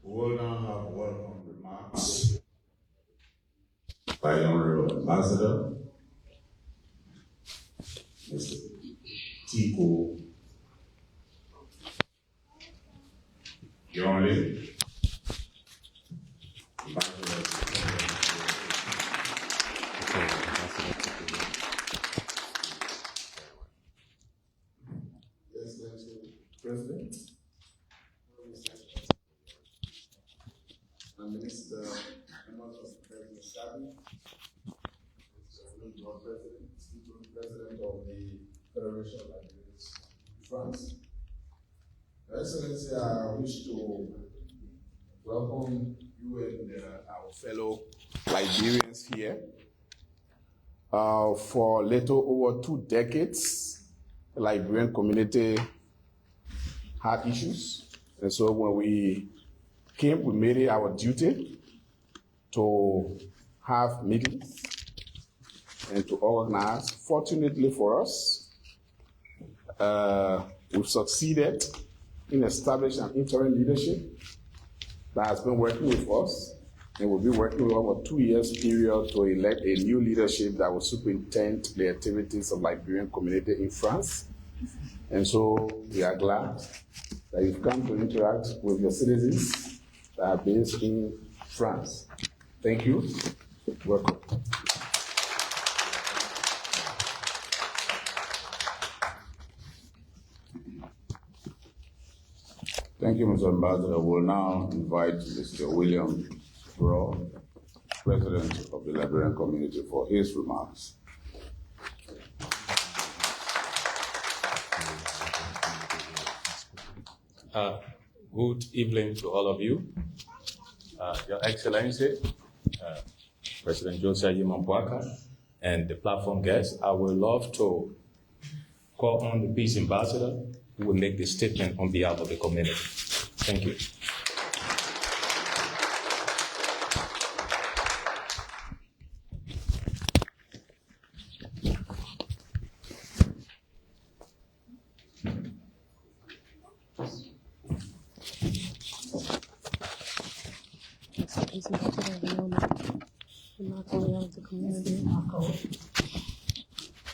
We will now have welcome remarks by the Honorable Ambassador, Mr. Tiko Yonle. President, Minister, members of the President Cabinet, President of the Federation of Liberians in France. Your Excellency, I wish to welcome you and our fellow Liberians here. For a little over 2 decades, the Liberian community had issues, and so when we came, we made it our duty to have meetings and to organize. Fortunately for us, we've succeeded in establishing an interim leadership that has been working with us, and will be working with over 2 years period to elect a new leadership that will superintend the activities of Liberian community in France. And so we are glad that you've come to interact with your citizens that are based in France. Thank you. Welcome. Thank you, Mr. Ambassador. We'll now invite Mr. William Raw, President of the Liberian community, for his remarks. Good evening to all of you. Your Excellency, President Joseph Nyuma Boakai, and the platform guests, I would love to call on the Peace Ambassador who will make the statement on behalf of the community. Thank you.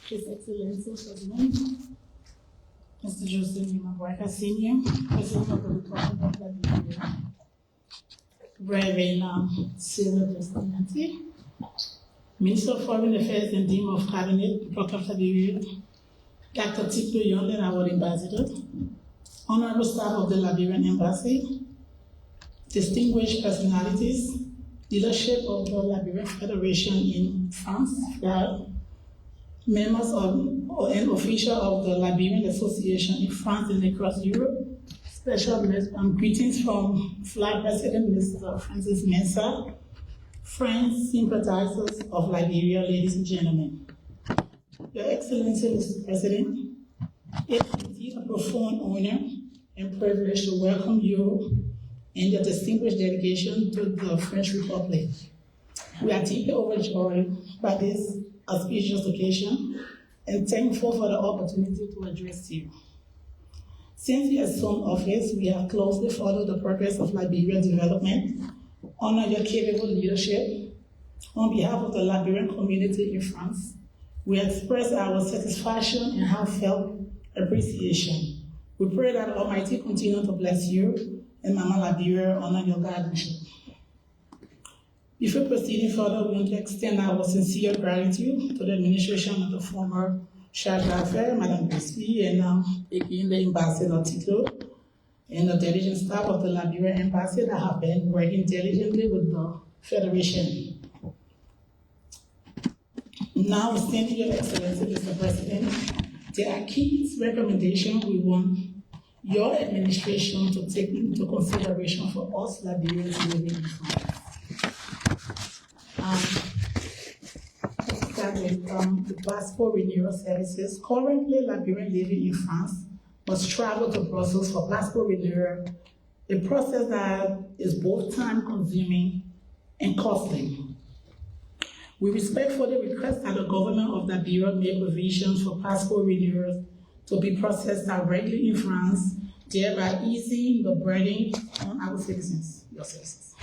His Excellency President, Mr. Joseph Nyuma Boakai Senior, President of the Republic of Liberia, Reverend Cyril Presidente, Minister of Foreign Affairs and Dean of Cabinet, Republic of Liberia, Dr. Tiko Yonle, our Ambassador, Honorable staff of the Liberian Embassy, distinguished personalities, leadership of the Liberian Federation in France, members of and officials of the Liberian Association in France and across Europe. Special greetings from Flag President Mr. Francis Mensah, friends, sympathizers of Liberia, ladies and gentlemen. Your Excellency, Mr. President, it is indeed a profound honor and privilege to welcome you and your distinguished delegation to the French Republic. We are deeply overjoyed by this auspicious occasion and thankful for the opportunity to address you. Since you assumed office, we have closely followed the progress of Liberian development, honor your capable leadership. On behalf of the Liberian community in France, we express our satisfaction and heartfelt appreciation. We pray that Almighty continue to bless you and Mama Liberia honor your guardianship. Before proceeding further, we want to extend our sincere gratitude to the administration of the former Charge d'Affaires, Madame Grisby, and again the Ambassador Tito, and the diligent staff of the Liberian Embassy that have been working diligently with the Federation. Now, standing Your Excellency, Mr. President, there are key recommendations we want your administration to take into consideration for us Liberians living in France. Start with the passport renewal services. Currently, Liberians living in France must travel to Brussels for passport renewal, a process that is both time-consuming and costly. We respectfully request that the government of Liberia make provisions for passport renewals to be processed directly in France thereby easing the burden on our citizens, your citizens.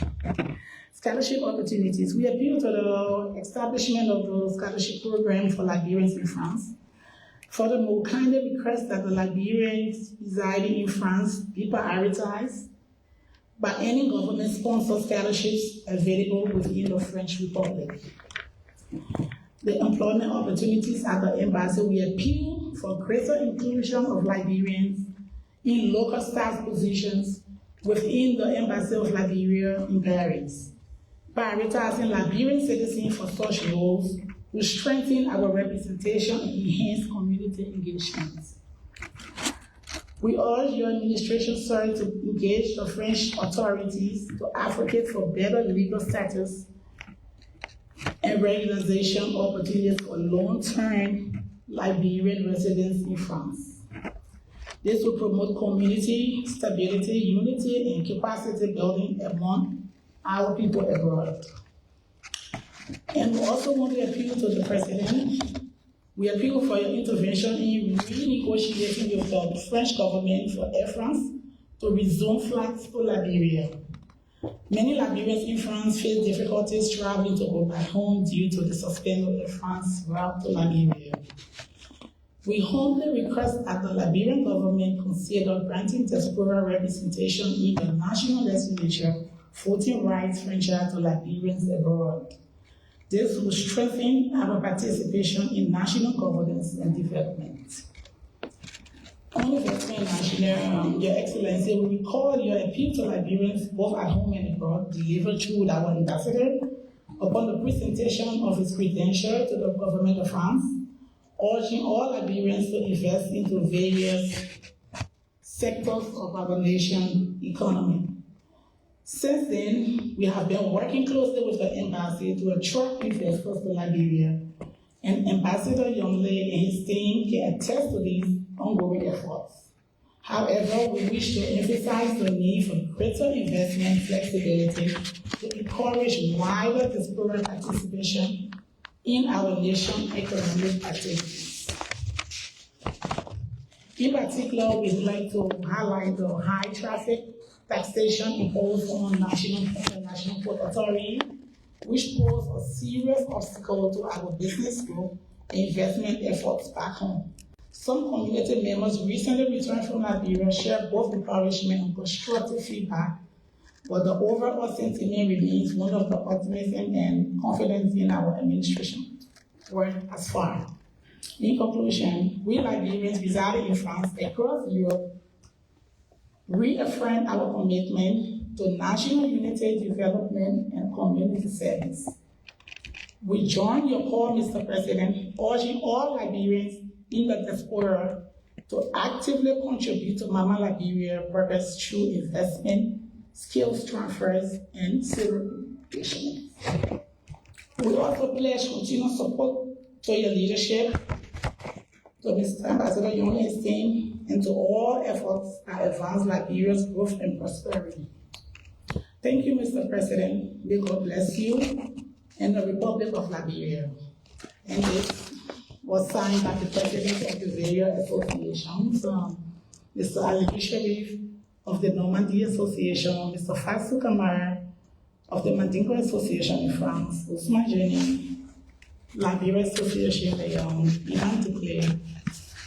Scholarship opportunities. We appeal to the establishment of the scholarship program for Liberians in France. Furthermore, kindly request that the Liberians residing in France be prioritized by any government-sponsored scholarships available within the French Republic. The employment opportunities at the embassy, we appeal for greater inclusion of Liberians in local staff positions within the Embassy of Liberia in Paris. Prioritizing Liberian citizens for such roles will strengthen our representation and enhance community engagement. We urge your administration, sir, to engage the French authorities to advocate for better legal status and regularization opportunities for long-term Liberian residents in France. This will promote community stability, unity, and capacity building among our people abroad. And we also want to appeal to the President. We appeal for your intervention in renegotiating with the French government for Air France to resume flights to Liberia. Many Liberians in France face difficulties traveling to go back home due to the suspended Air France route to Liberia. We humbly request that the Liberian government consider granting Diaspora representation in the national legislature, voting rights franchise to Liberians abroad. This will strengthen our participation in national governance and development. On investment national, Your Excellency, we recall your appeal to Liberians both at home and abroad, delivered through our ambassador upon the presentation of his credential to the government of France, urging all Liberians to invest into various sectors of our nation economy. Since then, we have been working closely with the embassy to attract investors to Liberia, and Ambassador Youngley and his team can attest to these ongoing efforts. However, we wish to emphasize the need for greater investment flexibility to encourage wider diaspora participation in our nation's economic activities. In particular, we'd like to highlight the high traffic taxation imposed on National International Port Authority, which pose a serious obstacle to our business growth and investment efforts back home. Some community members recently returned from Liberia shared both encouragement and constructive feedback, but the overall sentiment remains one of the optimism and confidence in our administration work as far. In conclusion, we Liberians residing in France across Europe reaffirm our commitment to national unity, development, and community service. We join your call, Mr. President, urging all Liberians in the diaspora to actively contribute to Mama Liberia purpose through investment, skills transfers, and civil engagement. We also pledge continued support to your leadership, to Mr. Ambassador Young's team, and to all efforts that advance Liberia's growth and prosperity. Thank you, Mr. President. May God bless you and the Republic of Liberia. And this was signed by the President of the various associations, Mr. Ali Sharif of the Normandy Association, Mr. Faisal Kamara of the Mandingo Association in France, Ousmane Jenny, Liberia Association Leon, Iman Duclé,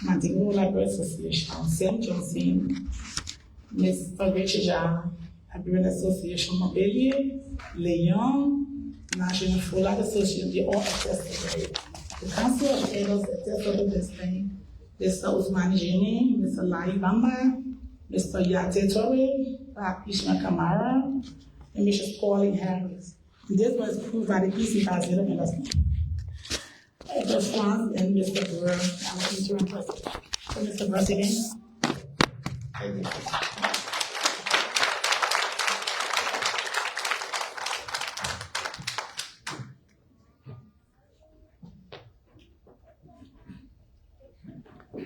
Mandingo Liberia Association, St. Johnson, Mr. Richard, Liberian Association Montpellier, Leon, National Fuller Association, they all attested. The Council of Elders attested this thing. Mr. Ousmane Jenny, Mr. Lai Bamba, Mr. Yate Torre, Ishmael Kamara, and Mrs. Pauline Harris. And this was approved by the PC Ambassador Investment. Mr. France and Mr. Brewer, our interim president. So, Mr. President, thank you.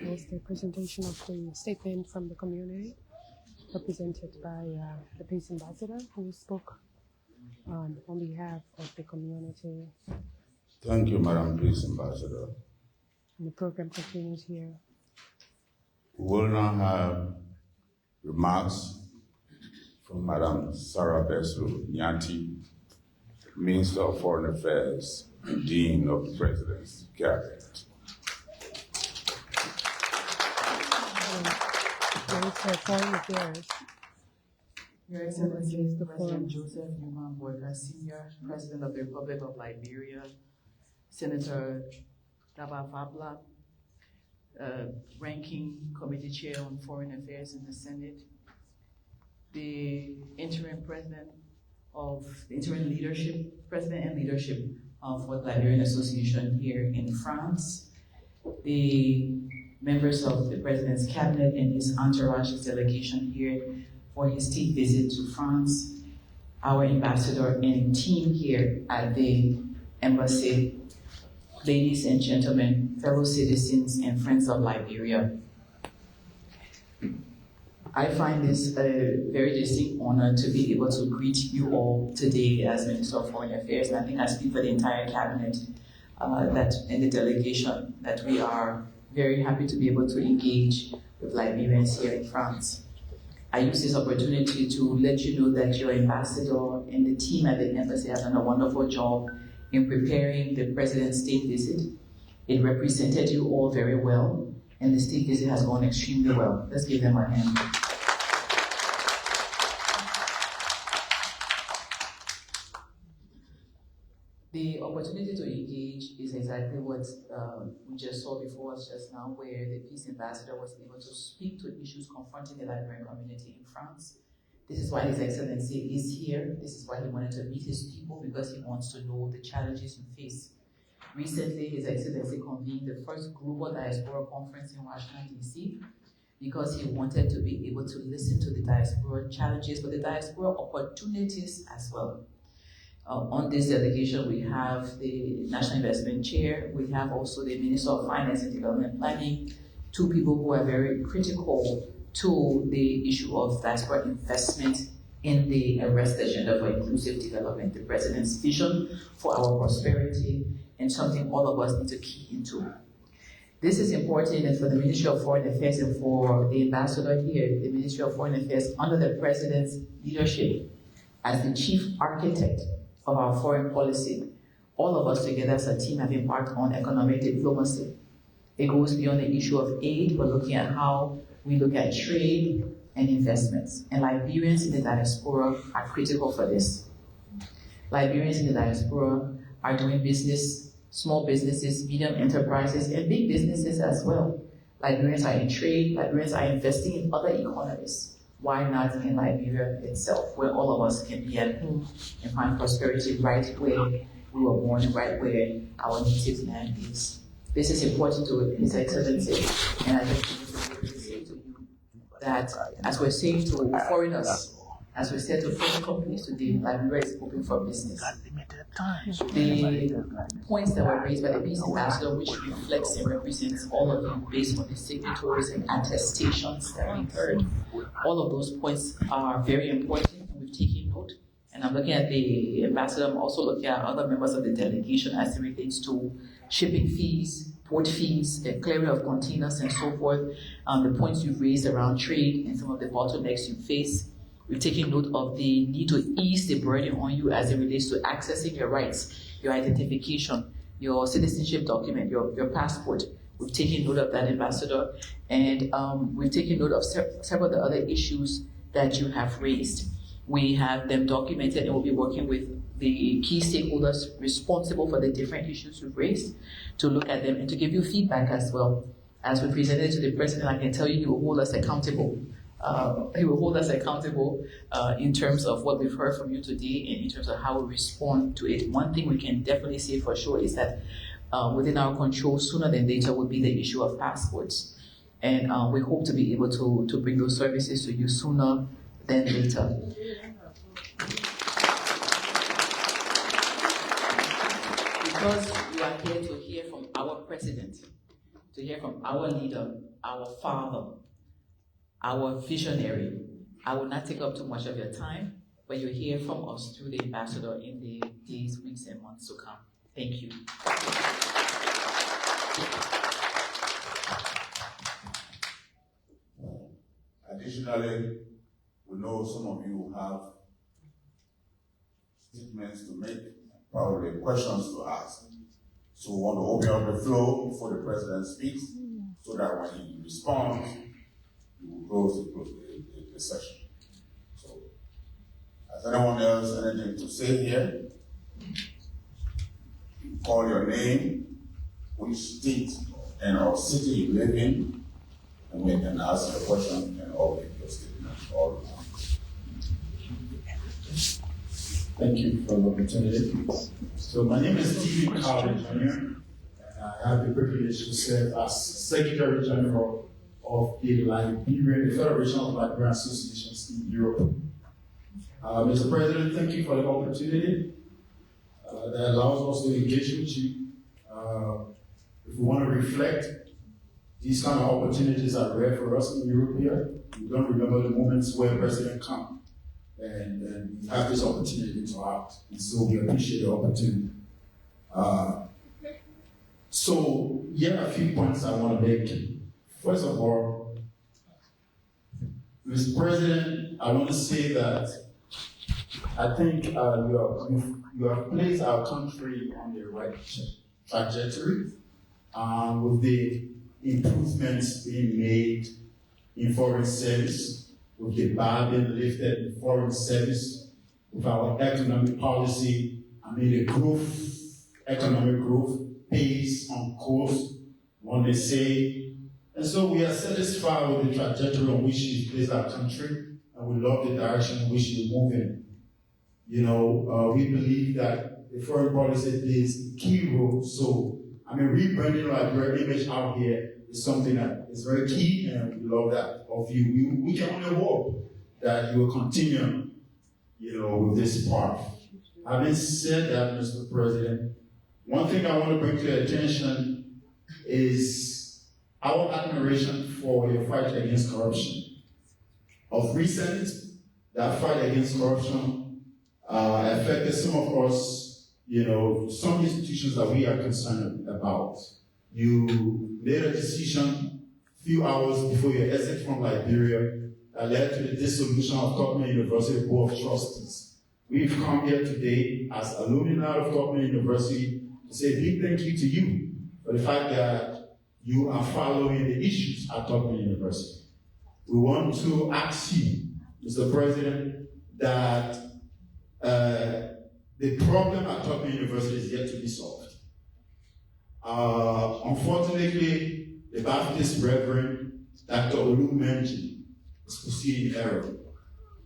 Was the presentation of the statement from the community, represented by the Peace Ambassador, who spoke on behalf of the community. Thank you, Madam Peace Ambassador. And the program continues here. We will now have remarks from Madam Sarah Beslu Nyanti, Minister of Foreign Affairs and Dean of the President's Cabinet. Minister of Foreign Affairs. Your Excellency, President Joseph Nyuma Boakai, Senior President of the Republic of Liberia, Senator Daba Fabla, Ranking Committee Chair on Foreign Affairs in the Senate, the interim president and leadership of the Liberian Association here in France, the members of the President's Cabinet and his entourage, his delegation here for his state visit to France, our ambassador and team here at the embassy, ladies and gentlemen, fellow citizens and friends of Liberia. I find this a very distinct honor to be able to greet you all today as Minister of Foreign Affairs, and I think I speak for the entire cabinet and the delegation that we are very happy to be able to engage with Liberians here in France. I use this opportunity to let you know that your ambassador and the team at the embassy have done a wonderful job in preparing the President's state visit. It represented you all very well, and the state visit has gone extremely well. Let's give them a hand. The opportunity to engage is exactly what we just saw before us just now, where the peace ambassador was able to speak to issues confronting the Liberian community in France. This is why His Excellency is here. This is why he wanted to meet his people, because he wants to know the challenges you face. Recently, His Excellency convened the first global diaspora conference in Washington, D.C., because he wanted to be able to listen to the diaspora challenges, but the diaspora opportunities as well. On this delegation, we have the National Investment Chair, we have also the Minister of Finance and Development Planning, two people who are very critical to the issue of diaspora investment in the arrest agenda for inclusive development, the President's vision for our prosperity, and something all of us need to key into. This is important, and for the Ministry of Foreign Affairs and for the ambassador here, the Ministry of Foreign Affairs under the President's leadership as the chief architect of our foreign policy. All of us together as a team have embarked on economic diplomacy. It goes beyond the issue of aid. We're looking at how we look at trade and investments. And Liberians in the diaspora are critical for this. Liberians in the diaspora are doing business, small businesses, medium enterprises, and big businesses as well. Liberians are in trade, Liberians are investing in other economies. Why not in Liberia itself, where all of us can be at home and find prosperity right where we were born and right where our native land is. This is important to His Excellency, and I just want to say to you that as we're saying to foreigners, as we said to foreign companies today, Liberia is open for business. The points that were raised by the peace ambassador, which reflects and represents all of you based on the signatories and attestations that we heard, all of those points are very important, and we've taken note. And I'm looking at the ambassador, I'm also looking at other members of the delegation as it relates to shipping fees, port fees, the clearing of containers and so forth, the points you've raised around trade and some of the bottlenecks you face. We've taken note of the need to ease the burden on you as it relates to accessing your rights, your identification, your citizenship document, your passport. We've taken note of that, Ambassador, and we've taken note of several of the other issues that you have raised. We have them documented, and we'll be working with the key stakeholders responsible for the different issues you've raised to look at them and to give you feedback as well. As we presented to the President, I can tell you he will hold us accountable. He will hold us accountable in terms of what we've heard from you today and in terms of how we respond to it. One thing we can definitely say for sure is that within our control, sooner than later, will be the issue of passports. And we hope to be able to bring those services to you sooner than later. Because you are here to hear from our President, to hear from our leader, our father, our visionary. I will not take up too much of your time, but you'll hear from us through the ambassador in the days, weeks, and months to come. Thank you. I Additionally, we know some of you have statements to make, probably questions to ask. So we want to open up the floor before the president speaks, so that when he responds, we will close the session. So, has anyone else anything to say here? Call your name, which state and or city you live in, and we can ask your question and all make your statement. All Thank you for the opportunity. So my name is Stephen Carter Jr., and I have the privilege to serve as Secretary General of the Liberian, the Federation of Liberian Associations in Europe. Mr. President, thank you for the opportunity that allows us to engage with you. If we want to reflect, these kind of opportunities are rare for us in Europe here. We don't remember the moments where President comes. And we have this opportunity to act, and so we appreciate the opportunity. So here are a few points I want to make. First of all, Mr. President, I want to say that I think you have placed our country on the right trajectory with the improvements being made in foreign service, with the bar being lifted in foreign service, with our economic policy, the economic growth pace on course, one may say. And so we are satisfied with the trajectory on which we place our country, and we love the direction in which we're moving. We believe that the foreign policy plays a key role. So, rebranding Liberian image out here is something that is very key, and we love that of you. We can only hope that you will continue, with this path. Having said that, Mr. President, one thing I want to bring to your attention is our admiration for your fight against corruption. Of recent, that fight against corruption affected some of us, some institutions that we are concerned about. You made a decision a few hours before your exit from Liberia that led to the dissolution of Tubman University Board of Trustees. We've come here today as alumni of Tubman University to say a big thank you to you for the fact that you are following the issues at Tubman University. We want to ask you, Mr. President, that the problem at Tubman University is yet to be solved. Unfortunately, the Baptist Reverend Dr. Olu mentioned is proceeding error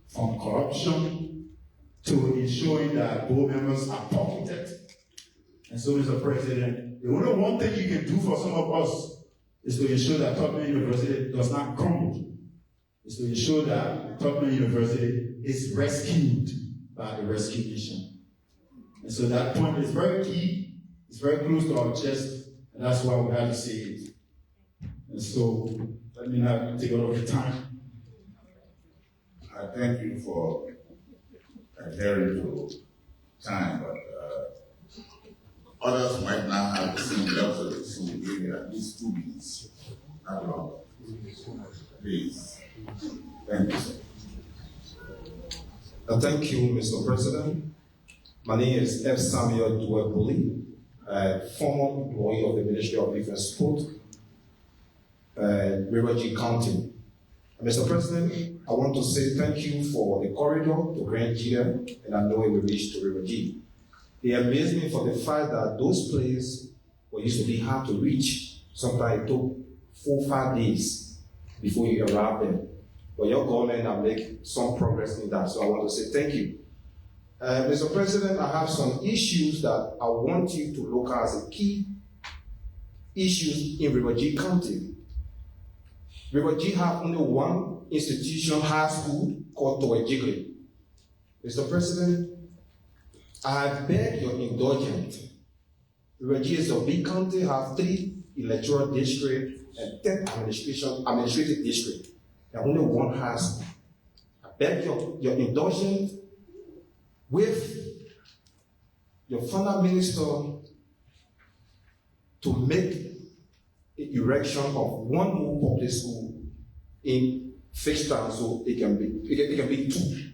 from corruption to ensuring that board members are pocketed. And so, Mr. President, the only one thing you can do for some of us is to ensure that Tubman University does not crumble. Is to ensure that Tubman University is rescued by the rescue mission. And so that point is very key. It's very close to our chest, and that's why we have to say it. And so, let me not take a lot of time. I thank you for adhering to time, but others might not have the same level, so we give you at least 2 minutes, not longer. Please. Thank you, sir. Thank you, Mr. President. My name is F. Samuel Duebuli, former employee of the Ministry of Youth and Sport, Liberia County. Mr. President, I want to say thank you for the corridor to Grand Gia, and I know it will reach to River G. It amazed me for the fact that those places were used to be hard to reach. Sometimes it took 4 or 5 days before you arrive there. But your government have made some progress in that, so I want to say thank you. Mr. President, I have some issues that I want you to look at as a key issues in River G County. River G have only one institution, high school, called Toejigli. Mr. President, I beg your indulgence. River G is a big county, have 3 electoral districts and 10 administrative districts. There only one high school. I beg your indulgence with your former minister to make an erection of one more public school in fixed term so it can be two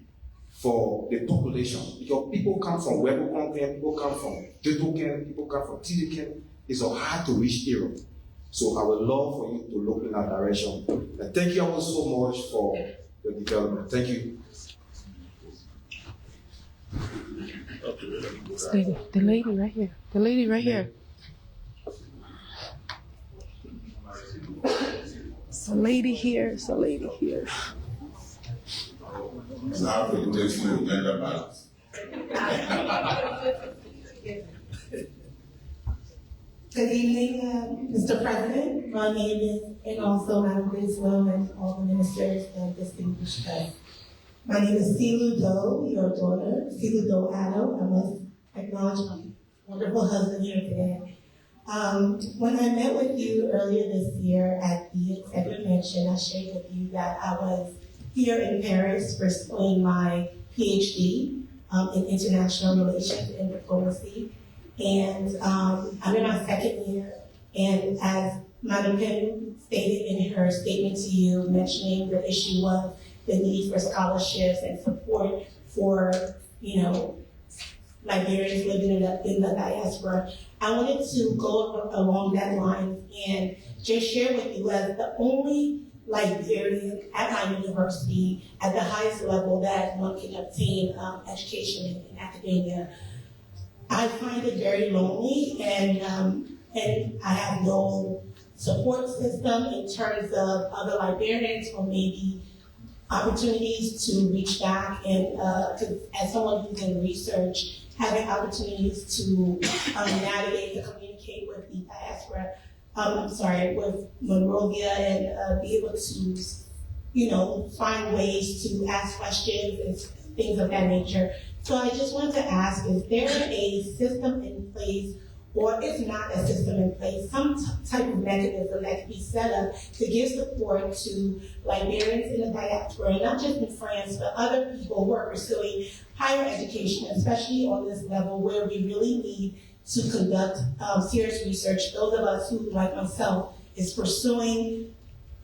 for the population. Because people come from Webukonken, people come from Duduken, people come from Tidiken. It's a hard to reach area. So I would love for you to look in that direction. And thank you all so much for the development. Thank you. The lady right here. The lady right here. It's a lady here. It's a lady here. Now it takes no gender balance. Good evening, Mr. President. My name is, and also Madam Griswold and all the ministers and distinguished guests. My name is Silu Doe, your daughter, Silu Doe Addo. I must acknowledge my wonderful husband here today. When I met with you earlier this year at the Executive Mansion, I shared with you that I was here in Paris pursuing my PhD in international relations and diplomacy. And I'm in my second year, and as Madam Pym stated in her statement to you, mentioning the issue of the need for scholarships and support for, Liberians living in the diaspora, I wanted to go along that line and just share with you as the only Liberian at my university at the highest level that one can obtain education in academia. I find it very lonely, and I have no support system in terms of other Liberians or maybe opportunities to reach back and as someone who's in research, having opportunities to navigate and communicate with the diaspora, with Monrovia, and be able to, find ways to ask questions and things of that nature. So I just wanted to ask, is there a system in place, or if not a system in place, some type of mechanism that can be set up to give support to Liberians in the diaspora, not just in France, but other people who are pursuing higher education, especially on this level where we really need to conduct serious research. Those of us who, like myself, is pursuing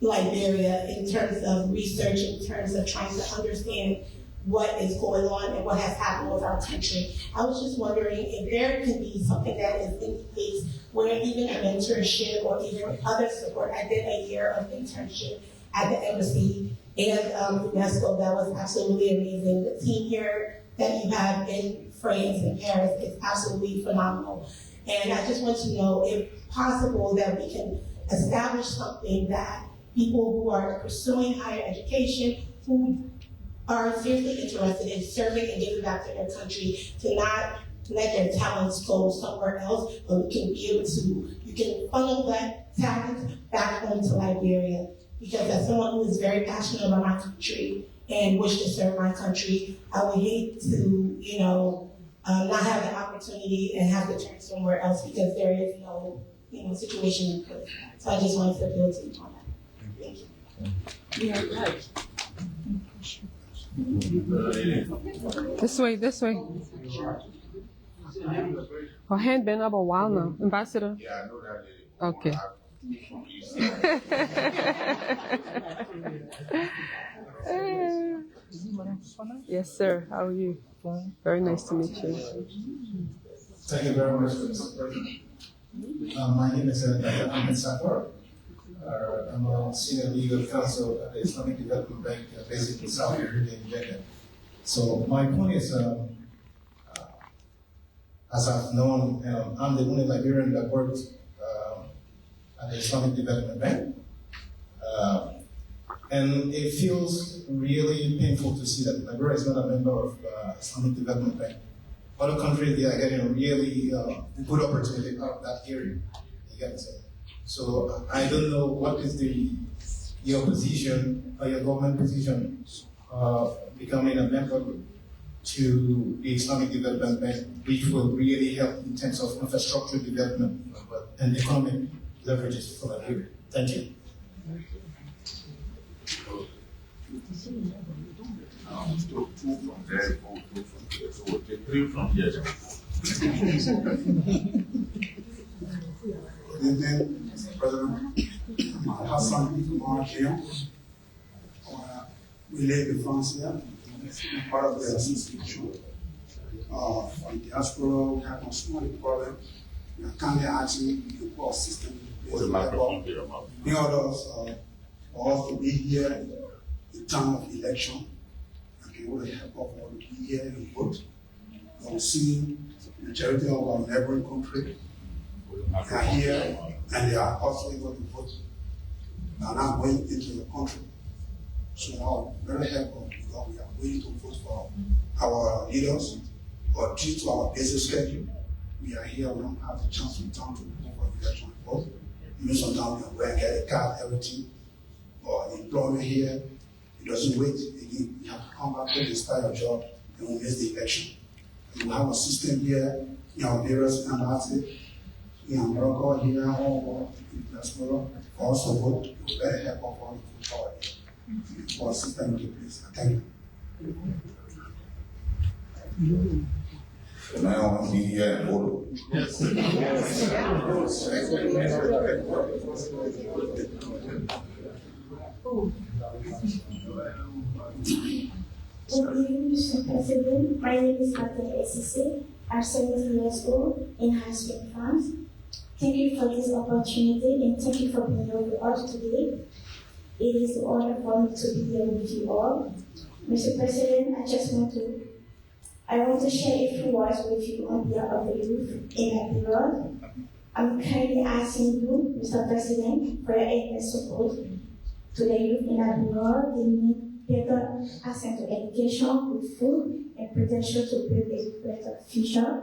Liberia in terms of research, in terms of trying to understand what is going on and what has happened with our country. I was just wondering if there can be something that is in place where even a mentorship or even other support. I did a year of internship at the embassy and UNESCO. That was absolutely amazing. The team here that you have in France and Paris is absolutely phenomenal. And I just want to know if possible that we can establish something that people who are pursuing higher education, who are seriously interested in serving and giving back to their country, to not let their talents go somewhere else, but we can be able to, you can funnel that talent back home to Liberia. Because as someone who is very passionate about my country and wish to serve my country, I would hate to, not have the opportunity and have to turn somewhere else because there is no, situation in place. So I just wanted to appeal to you on that. Thank you. Yeah, right. This way. Her hand been up a while now. Ambassador? Yeah, I know that lady. Okay. Yes, sir. How are you? Very nice to meet you. Thank you very much, Mr. President. My name is Ahmed Safar. I'm a senior legal counsel at the Islamic Development Bank based in South Africa in Jeddah. So my point is, as I've known, I'm the only Liberian that worked at the Islamic Development Bank. And it feels really painful to see that Liberia is not a member of Islamic Development Bank. Other countries, they are getting a really good opportunity out of that area. You get it? So I don't know what is your position or your government position becoming a member to the Islamic Development Bank, which will really help in terms of infrastructure development and economic leverages for Liberia. Thank you. Two from there, 2 from here. So we'll take 3 from here. Good evening, Mr. President. I have some people on here. I want We live in France here, part of the association. From Diaspora, we have a small problem. We are currently asking the poor system in order for us to be here in time of election. And we will help us all to be here and vote. We see the majority of our neighboring country are here and they are also able to vote. They are now going into the country. So now, very helpful because we are waiting to vote for our leaders, but due to our busy schedule, we are here, we don't have the chance to return to vote for the election vote. You know, sometimes we are going to get a card, everything, or employment here, it doesn't wait. Again, you have to come back to start your job and we miss the election. We have a system here in our various embassies, in America, here, all over in Diaspora, for us to vote. It will very help us all to vote for our system in place. Thank you. Can I want to be here and vote? Yes. Good evening, Mr. President. My name is Nathalie Essise. I'm 17 years old in high-speed France. Thank you for this opportunity and thank you for being here with us today. It is an honor for me to be here with you all. Mr. President, I want to share a few words with you on behalf of the youth in Liberia. I'm kindly asking you, Mr. President, for your endless support to the youth in Liberia. They need better access to education, with food, and potential to build a better future.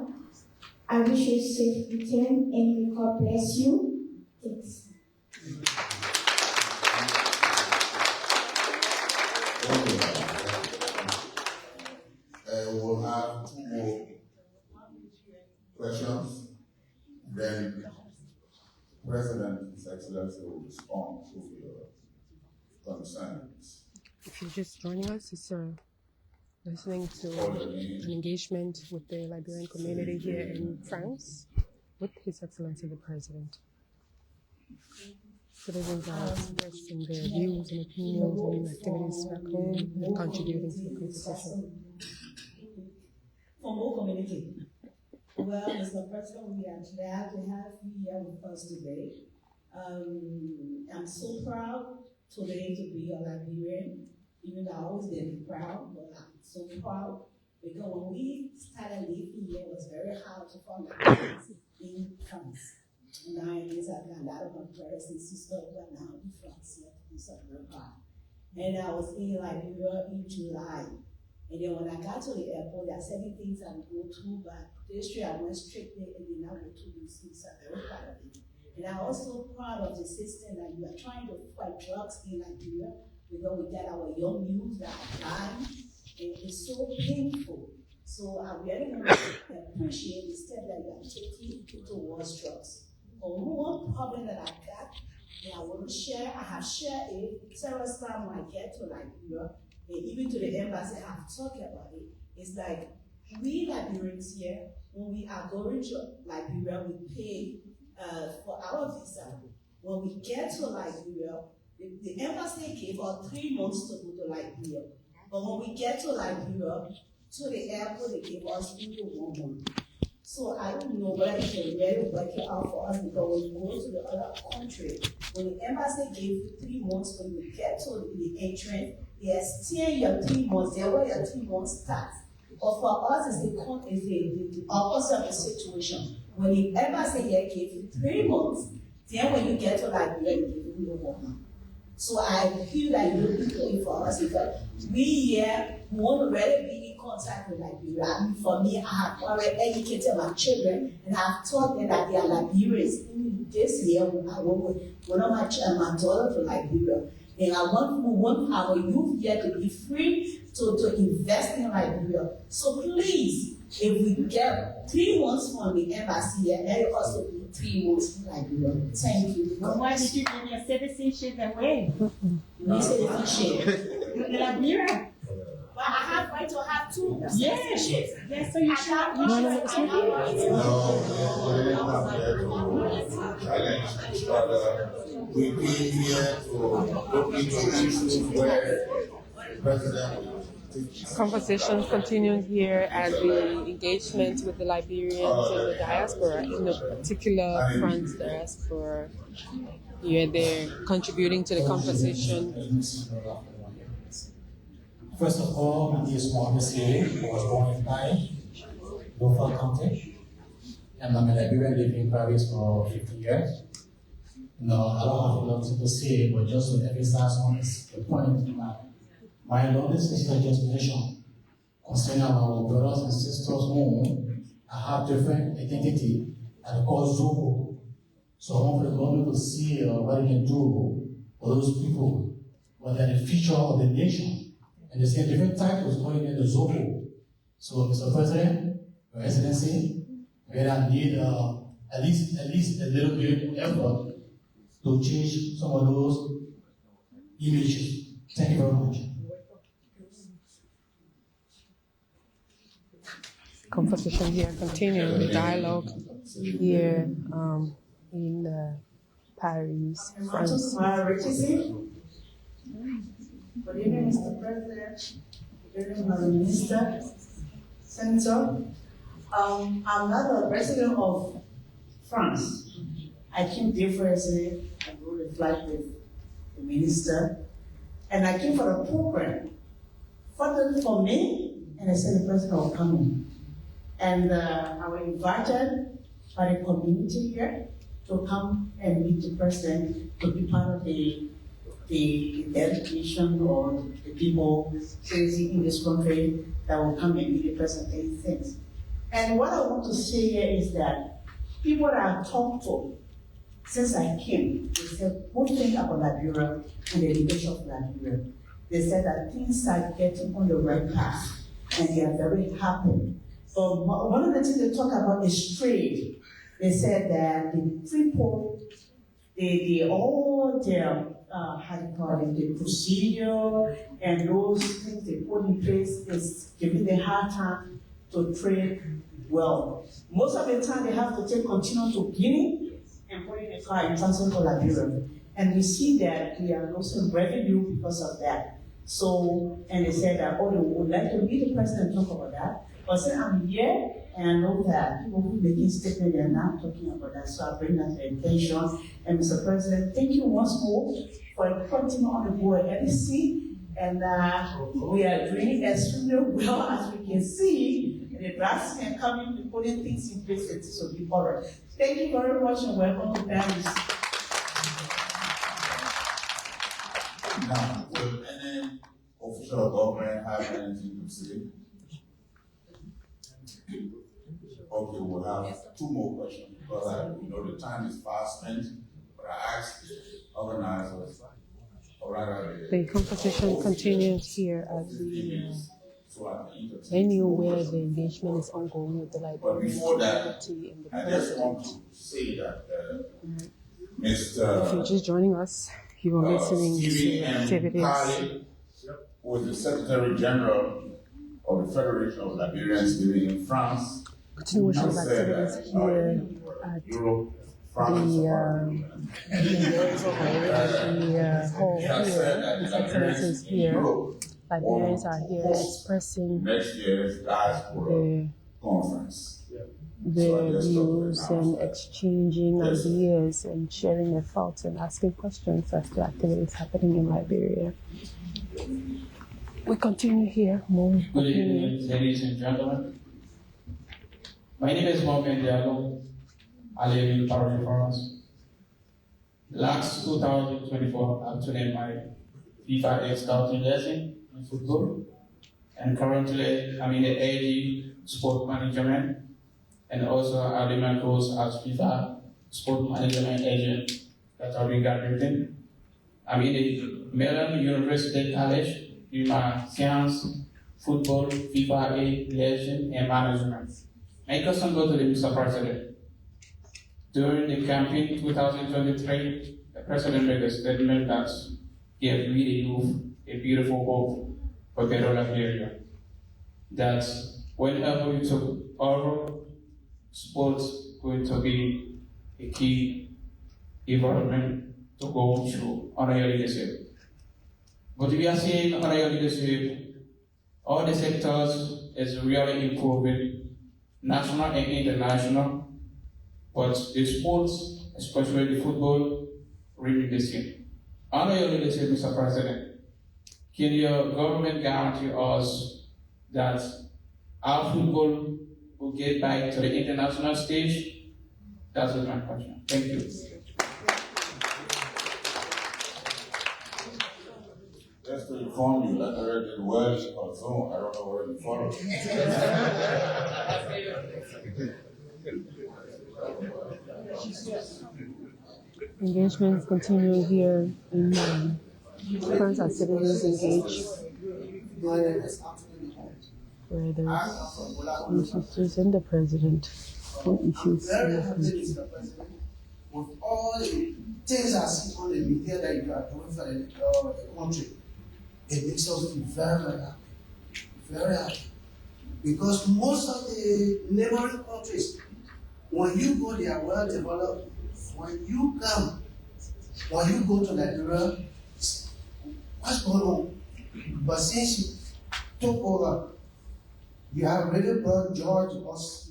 I wish you a safe return and may God bless you. Thanks. We'll have two more questions. Then President, His Excellency, will respond to your concerns. If you're just joining us, it's listening to an engagement with the Liberian community here in France with His Excellency the President. Citizens are expressing their views and opinions and activities back home and contributing to the conversation. From all community. Well, Mr. President, we are glad to have you here with us today. I'm so proud today to be a Liberian. Even though I always been proud, but I'm so proud because when we started living here, it was very hard to find a place in France. Now it is I've got a lot of my brothers and sisters who are now in France here in South America. And I was in Liberia in July. And then when I got to the airport, there are certain things I would go to, but this year I went straight there and then I went to the cities. I'm very proud of it. And I'm also proud of the system that you are trying to fight drugs in Liberia because we get our young youth that are dying, and it's so painful. So I really want to appreciate the step that you are taking towards drugs. But one problem that I got, and I want to share, I have shared it several times when I get to Liberia, and even to the embassy, I have talked about it. It's like we Liberians here, when we are going to Liberia, we pay for our visa. When we get to Liberia, the embassy gave us 3 months to go to Liberia. But when we get to Liberia, to the airport, they gave us only 1 month. So I don't know whether it can really work it out for us because when we go to the other country, when the embassy gave you 3 months, when you get to the entrance, they extend your 3 months, they where your 3 months starts. But for us, it's the opposite of the situation. When the embassy here gave you 3 months, then when you get to Liberia, they give you 1 month. So I feel like you're looking for us because we here want to really be in contact with Liberia. I mean, for me, I have already educated my children and I've taught them that they are Liberians. This year, I went with one of my daughter to Liberia. And we want our youth here to be free to invest in Liberia. So please, if we get 3 months from the embassy here, let it also be 3 months in Liberia. Thank you. But why did you give your citizenship away? No citizenship. In Liberia? But I have right to have 2 yes. citizenships. Yes, so you should. We came here to look into issues where president will take Conversation continuing here at the engagement with the Liberians in the diaspora, in the particular France diaspora. You're there contributing to the conversation. First of all, my name is Mohamed Siri. I was born in Pai, local county, and I'm a Liberian living in Paris for 50 years. No, I don't have a lot to say, but just to emphasize on the point that my longest physical destination concerning our brothers and sisters who have different identity and called Zobo. So I want the government to see what they can do for those people, what are the future of the nation. And they say different titles going in the Zobo. So Mr. President, Your Excellency, we need at least a little bit of effort to change some of those images. Thank you very much. Conversation here continuing, the dialogue here in Paris, France. Good evening, Mr. President. Good evening, Madam Minister, Senator. I'm not the president of France. I came there for yesterday. I rode a flight with the minister, and I came for a program. Fortunately for me, and I said the president will come in. And I was invited by the community here to come and meet the president to be part of the delegation or the people citizens in this country that will come and meet the president and things. And what I want to say here is that people that I've talked to since I came, they said good thing about Liberia and the leadership of Liberia. They said that things are getting on the right path and they are very happy. So one of the things they talk about is trade. They said that the people, they all their how do you call it, the procedure and those things they put in place is giving them a hard time to trade well. Most of the time they have to take continue to Guinea and put in a car in transfer to Liberia. And we see that we are losing revenue because of that. So, and they said that, oh, they would like to meet the president and talk about that. But since I'm here, and I know that people who making statements, they're not talking about that, so I bring that to attention. And Mr. President, thank you once more for putting on the board EDC, and we are doing extremely well, as we can see. The brass can come in, putting things in place, and this will be all right. Thank you very much, and welcome to Paris. Now, will any official government have anything to say? Okay, we'll have two more questions because the time is fast spent. But I asked organizers, or rather, the conversation continues here at the venue where the engagement is ongoing with the Liberian. But before that, I just want to say that Mr. If you're just joining us, you are listening to activities. Who is the Secretary General of the Federation of Liberians living in France. Continuation of activities here at the hall here. His Excellency is here. Liberians are here expressing next year's Diaspora conference. Their views and exchanging ideas and sharing their thoughts and asking questions as to activities happening in Liberia. We continue here. Good evening, ladies and gentlemen. My name is Mohamed Diallo. I live in Paris, France. Last 2024, I've trained my FIFA X scouting lesson in football. And currently, I'm in the AD sport management. And also, I do my course as FIFA sport management agent that I've been graduating. I'm in the Maryland University College. In my science, football, FIFA A, lesson, and management. My question goes to the Mr. President. During the campaign 2023, the President made a statement that gave me the youth a beautiful hope for the rural area. That whenever we took over, sports going to be a key environment to go through on your leadership. But we are seeing under your leadership, all the sectors is really improving, national and international. But the sports, especially the football, remain the same. Under your leadership, Mr. President, can your government guarantee us that our football will get back to the international stage? That's my question. Thank you. Just to inform you that I read it well on Zoom. I don't know where you follow. Engagements continue here in France as citizens engage with the sisters and the president on issues in the country. With all the things I see on the media that you are doing for the country, it makes us feel very, very happy. Very happy. Because most of the neighboring countries, when you go, they are well developed. When you come, when you go to Liberia, what's going on? But since you took over, you have really brought joy to us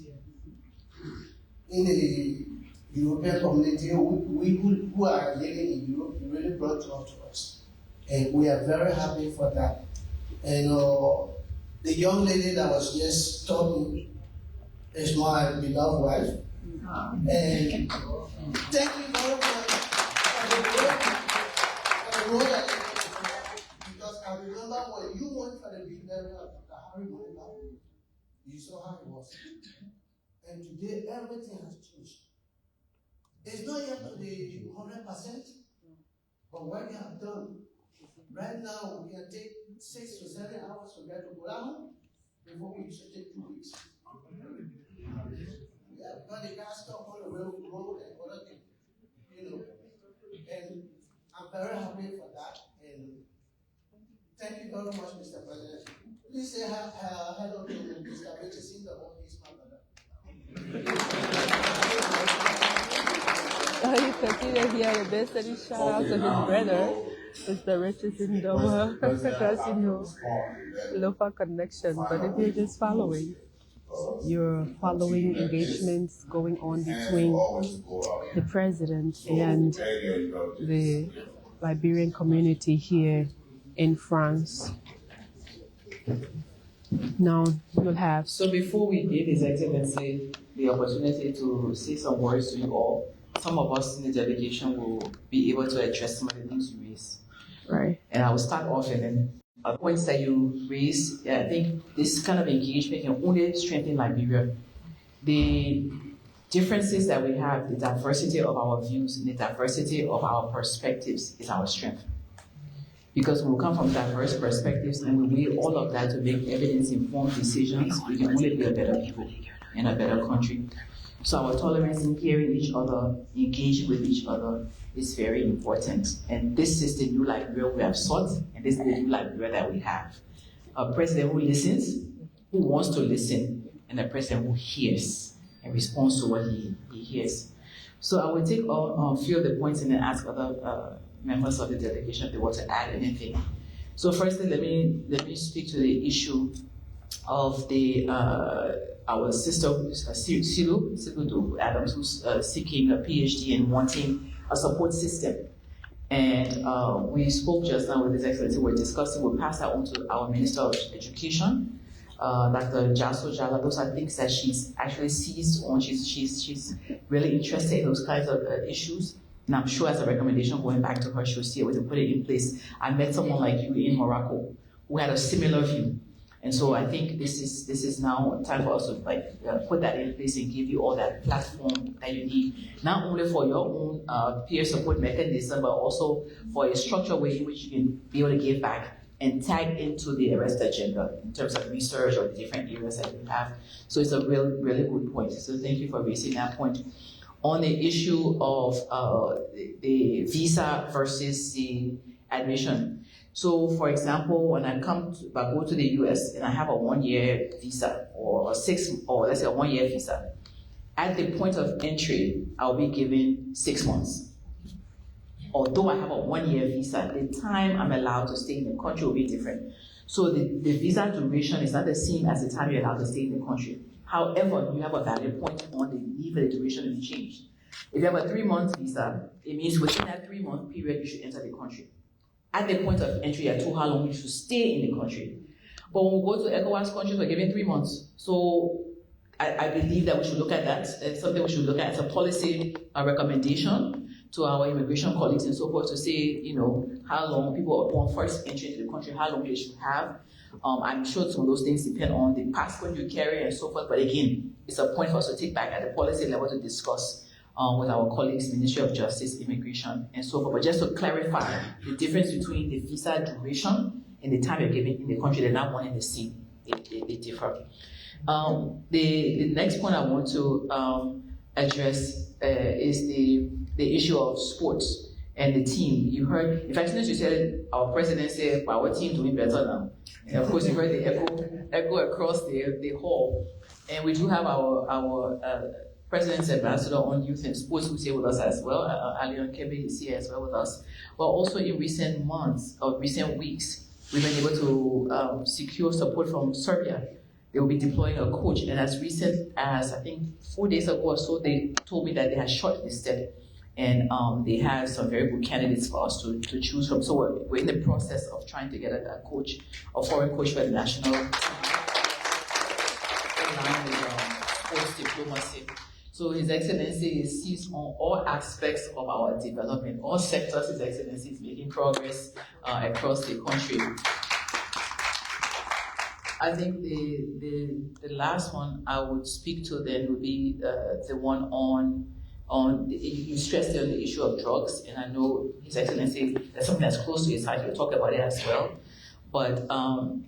in the European community. We who are living in Europe, you really brought joy to us. And we are very happy for that. And the young lady that was just talking is my beloved wife. And thank you very much for the road that you did. Because I remember when you went for the big burial of Dr. Harry Monica, you saw how it was. And today everything has changed. It's not yet to the 100%, but what you have done, right now we can take 6 to 7 hours to get to Golan before we should take 2 weeks. Yeah, because the gas stop on the road and other things, you know. And I'm very happy for that. And thank you very much, Mr. President. Please say hello to Mr. Richardson in the office, my brother. You continue here, the best that he shout out to his brother, Mr. Richardson Dover, because you know, local connection. But if you're just following, you're following engagements going on between the president and the Liberian community here in France. Now we'll have. So before we give His Excellency the opportunity to say some words to you all, some of us in the delegation will be able to address some of the things you raised. Right. And I will start off and then points that you raised. I think this kind of engagement can only strengthen Liberia. The differences that we have, the diversity of our views, and the diversity of our perspectives is our strength. Because when we come from diverse perspectives and we weigh all of that to make evidence-informed decisions, we can only be a better people and a better country. So our tolerance in hearing each other, engaging with each other is very important. And this is the new Liberia we have sought, and this is the new Liberia that we have. A president who listens, who wants to listen, and a president who hears and responds to what he hears. So I will take a few of the points and then ask other members of the delegation if they want to add anything. So firstly, let me speak to the issue of the our sister Siludu Adams, who's seeking a PhD and wanting a support system. And we spoke just now with His Excellency. We're discussing. We'll pass that on to our Minister of Education, Dr. Jaso Jala. Those are things that she's actually seized on. She's really interested in those kinds of issues. And I'm sure as a recommendation going back to her, she'll see able to put it in place. I met someone like you in Morocco who had a similar view. And so I think this is now time for us to put that in place and give you all that platform that you need, not only for your own peer support mechanism, but also for a structured way in which you can be able to give back and tag into the rest agenda in terms of research or the different areas that you have. So it's a really good point. So thank you for raising that point. On the issue of the visa versus the admission. So, for example, when I go to the US and I have a 1-year visa or let's say a 1-year visa, at the point of entry, I'll be given 6 months. although I have a 1-year visa, the time I'm allowed to stay in the country will be different. So the visa duration is not the same as the time you're allowed to stay in the country. However, you have a valid point on the leave and the duration will be changed. If you have a 3-month visa, it means within that 3-month period, you should enter the country. At the point of entry, you're told how long you should stay in the country. But when we go to ECOWAS countries, we're given 3 months. So I believe that we should look at that. It's something we should look at as a policy recommendation to our immigration colleagues and so forth to say, you know, how long people upon first entry into the country, how long they should have. I'm sure some of those things depend on the passport you carry and so forth. But again, it's a point for us to take back at the policy level to discuss with our colleagues, Ministry of Justice, Immigration, and so forth. But just to clarify the difference between the visa duration and the time you're given in the country, they're not one and the same. They differ. The next point I want to address is the issue of sports and the team. You heard, in fact, since you said our president said, well, our team doing better now. And of course, you heard the echo across the hall. And we do have our President's Ambassador on Youth and Sports who's here with us as well. Alion Kebe is here as well with us. But also in recent months or recent weeks, we've been able to secure support from Serbia. They will be deploying a coach, and as recent as I think 4 days ago or so, they told me that they had shortlisted, and they had some very good candidates for us to choose from. So we're in the process of trying to get a coach, a foreign coach for the national team, in line with sports diplomacy. So His Excellency sees on all aspects of our development, all sectors. His Excellency is making progress across the country. I think the last one I would speak to then would be the one on you stressed on the issue of drugs, and I know His Excellency, that's something that's close to his heart, he'll talk about it as well. But the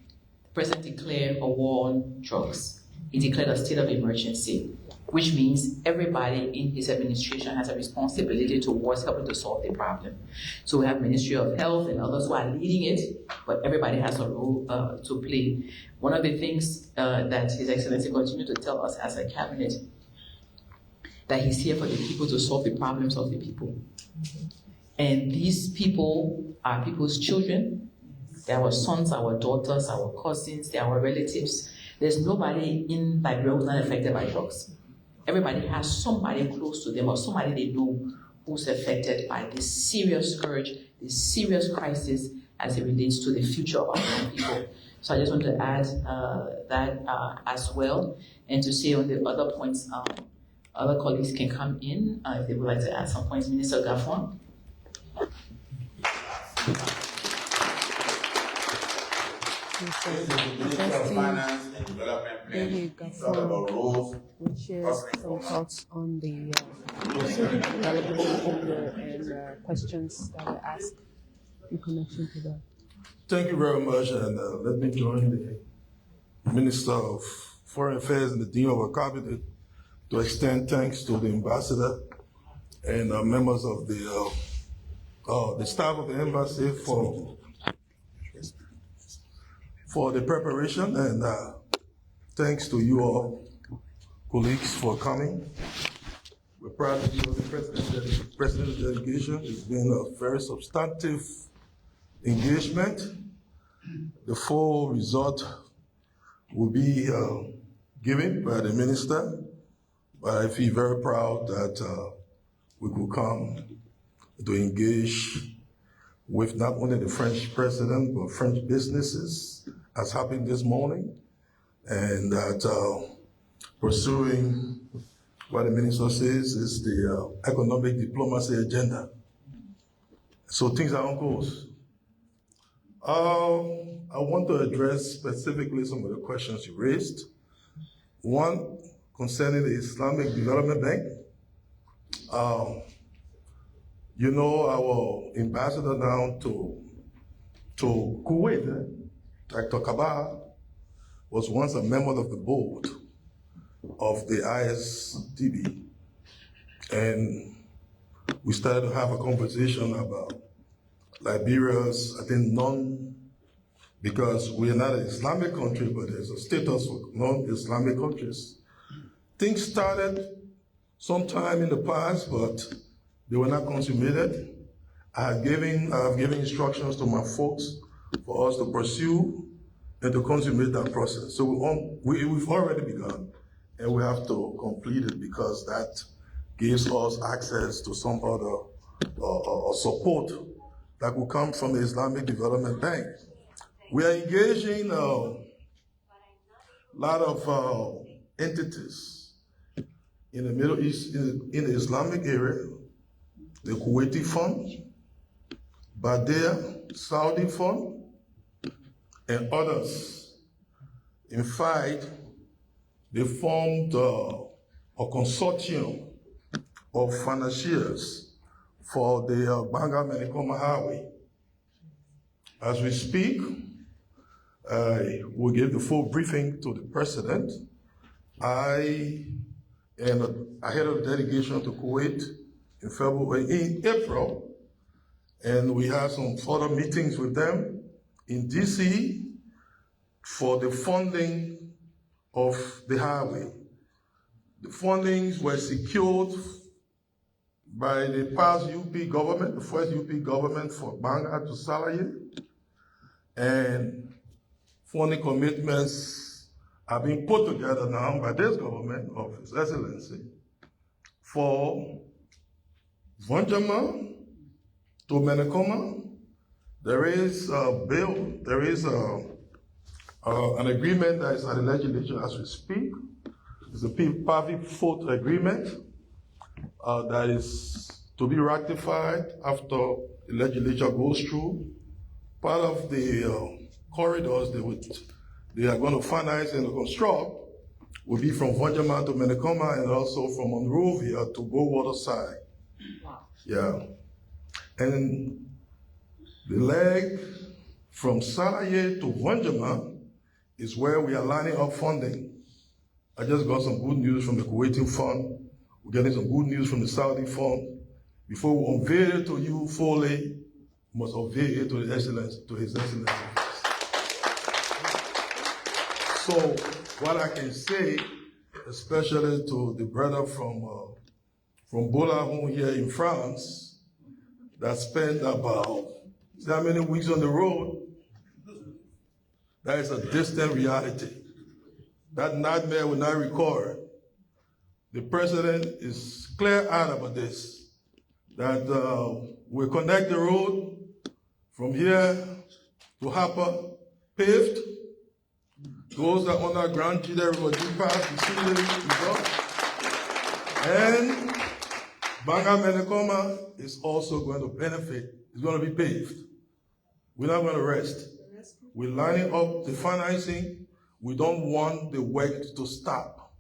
President declared a war on drugs. He declared a state of emergency, which means everybody in his administration has a responsibility towards helping to solve the problem. So we have Ministry of Health and others who are leading it, but everybody has a role to play. One of the things that His Excellency continued to tell us as a cabinet, that he's here for the people to solve the problems of the people. And these people are people's children. They're our sons, our daughters, our cousins, they're our relatives. There's nobody in Liberia who's not affected by drugs. Everybody has somebody close to them or somebody they know who's affected by this serious scourge, this serious crisis as it relates to the future of our young people. So I just want to add that as well, and to say on the other points, other colleagues can come in if they would like to add some points. Minister Gaffron. Minister of Finance and Development Planning, talk about rules. We'll share some thoughts on the development and questions that were asked in connection to that. Thank you very much, and let me join the Minister of Foreign Affairs and the Dean of our Cabinet to extend thanks to the Ambassador and members of the staff of the Embassy for the preparation, and thanks to you all, colleagues, for coming. We're proud to be the President's delegation. It's been a very substantive engagement. The full result will be given by the Minister, but I feel very proud that we could come to engage with not only the French President, but French businesses, as happened this morning, and that pursuing what the Minister says is the economic diplomacy agenda. So things are on course. I want to address specifically some of the questions you raised. One, concerning the Islamic Development Bank. You know, our ambassador now to Kuwait, Dr. Kabar, was once a member of the board of the ISDB. And we started to have a conversation about Liberia's, I think, because we are not an Islamic country, but there's a status for non-Islamic countries. Things started sometime in the past, but they were not consummated. I've given instructions to my folks for us to pursue and to consummate that process. So we've already begun, and we have to complete it because that gives us access to some other support that will come from the Islamic Development Bank. We are engaging a lot of entities in the Middle East, in the Islamic area, the Kuwaiti Fund, Badea, Saudi Fund, and others. In fact, they formed a consortium of financiers for the Banga Menikoma Highway. As we speak, we'll give the full briefing to the president. I am ahead of the delegation to Kuwait in April, and we have some further meetings with them in DC for the funding of the highway. The fundings were secured by the past UP government, the first UP government for Banga to Salaye, and funding commitments are being put together now by this government of His Excellency for Vonjama to Menekoma. There is a bill, there is an agreement that is at the legislature as we speak. It's a PAVI fourth agreement that is to be ratified after the legislature goes through. Part of the corridors they are going to finance and construct will be from Vonjama to Menekoma and also from Monrovia to Goldwater side. Yeah. And the leg from Salaye to Vonjama is where we are lining up funding. I just got some good news from the Kuwaiti Fund. We're getting some good news from the Saudi Fund. Before we unveil it to you fully, we must unveil it to His Excellency. So what I can say, especially to the brother from Bola here in France, that spent about how many weeks on the road, that is a distant reality. That nightmare will not record. The president is clear-eyed about this, that we connect the road from here to Hapa, paved. Those that on our ground, Jide River Pass, and Banga Menekoma is also going to benefit. It's going to be paved. We're not going to rest. We're lining up the financing. We don't want the work to stop.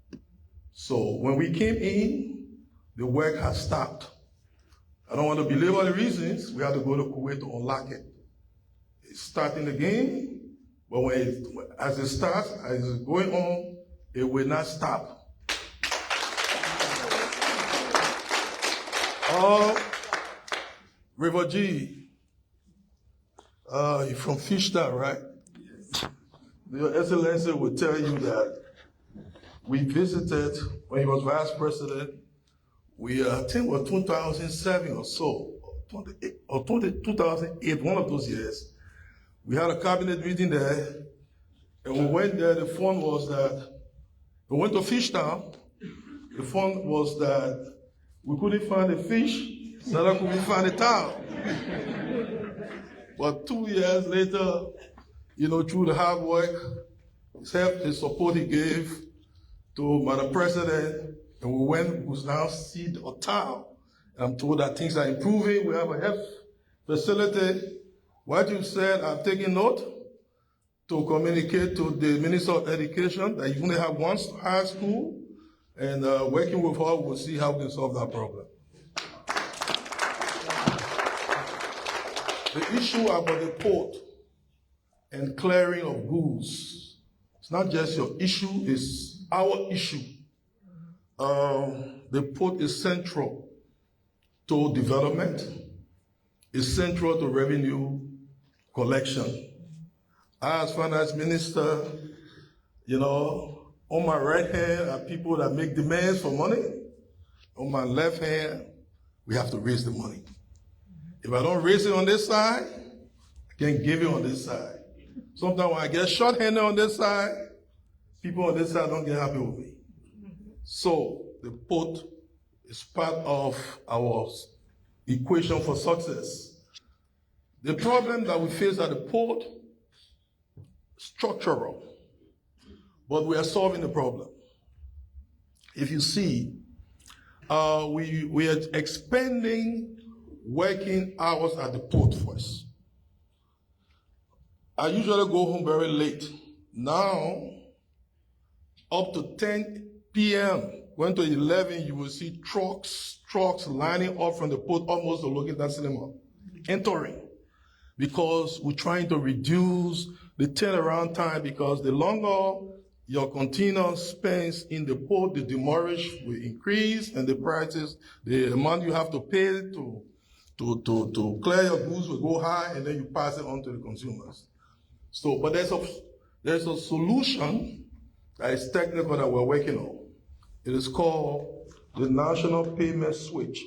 So when we came in, the work has stopped. I don't want to belabor the reasons. We have to go to Kuwait to unlock it. It's starting again. But as it starts, as it's going on, it will not stop. River G, you're from Fishtown, right? Your Excellency will tell you that we visited, when he was Vice President, I think it was 2007 or so, or 2008, one of those years. We had a cabinet meeting there, and we went there. The fund was that, we went to Fishtown. The fund was that we couldn't find a fish, neither could we find a towel. But 2 years later, through the hard work, his help, the support he gave to Madam President, and we now see a towel. And I'm told that things are improving. We have a health facility. What you said, I've taken note to communicate to the Minister of Education that you only have one high school, and working with her, we'll see how we can solve that problem. The issue about the port and clearing of goods, it's not just your issue, it's our issue. The port is central to development, is central to revenue collection. As finance minister, on my right hand are people that make demands for money. On my left hand, we have to raise the money. If I don't raise it on this side, I can't give it on this side. Sometimes when I get short-handed on this side, people on this side don't get happy with me. So the port is part of our equation for success. The problem that we face at the port, structural, but we are solving the problem. If you see, we are expanding working hours at the port first. I usually go home very late. Now, up to 10 p.m., going to 11, you will see trucks lining up from the port almost to Logan Cinema, entering, because we're trying to reduce the turnaround time, because the longer your container spends in the port, the demurrage will increase, and the prices, the amount you have to pay to clear your goods will go high, and then you pass it on to the consumers. So, but there's a solution that is technical that we're working on. It is called the National Payment Switch.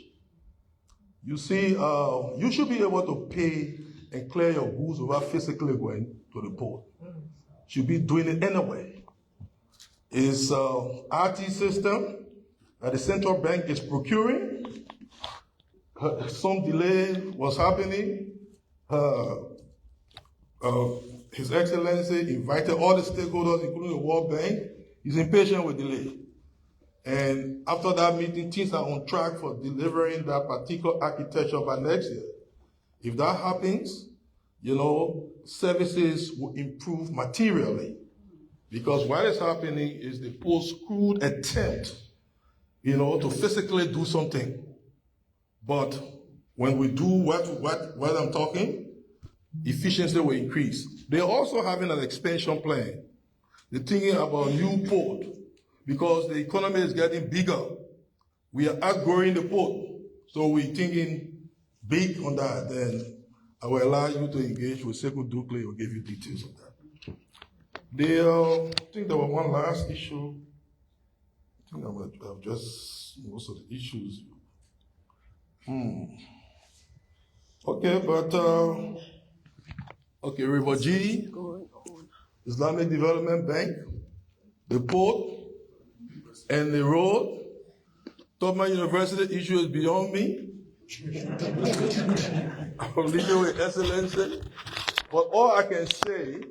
You see, you should be able to pay and clear your goods without physically going to the port. You should be doing it anyway. It's RT system that the central bank is procuring. Some delay was happening. His Excellency invited all the stakeholders, including the World Bank. He's impatient with delay. And after that meeting, things are on track for delivering that particular architecture by next year. If that happens, services will improve materially. Because what is happening is the post-crude attempt, to physically do something. But when we do what I'm talking, efficiency will increase. They're also having an expansion plan. They're thinking about new port because the economy is getting bigger. We are outgrowing the port. So we're thinking big on that. Then I will allow you to engage with Sekou Dukle or give you details of that. I think there was one last issue. I think I've just most of the issues. Okay, but River G, Islamic Development Bank, the port, and the road. Tubman University issue is beyond me. I'm leaving with Excellency. But all I can say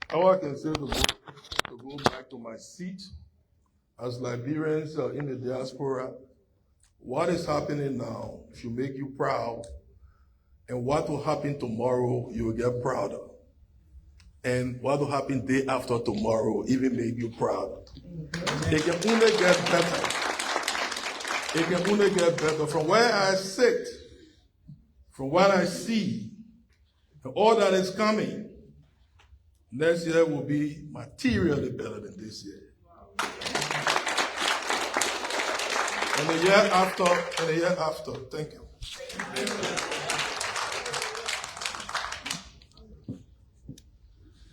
to go back to my seat as Liberians in the diaspora, what is happening now should make you proud, and what will happen tomorrow, you will get prouder. And what will happen day after tomorrow even make you prouder. It can only get better. It can only get better. From where I sit, from what I see, and all that is coming, next year will be materially better than this year. And the year after, thank you.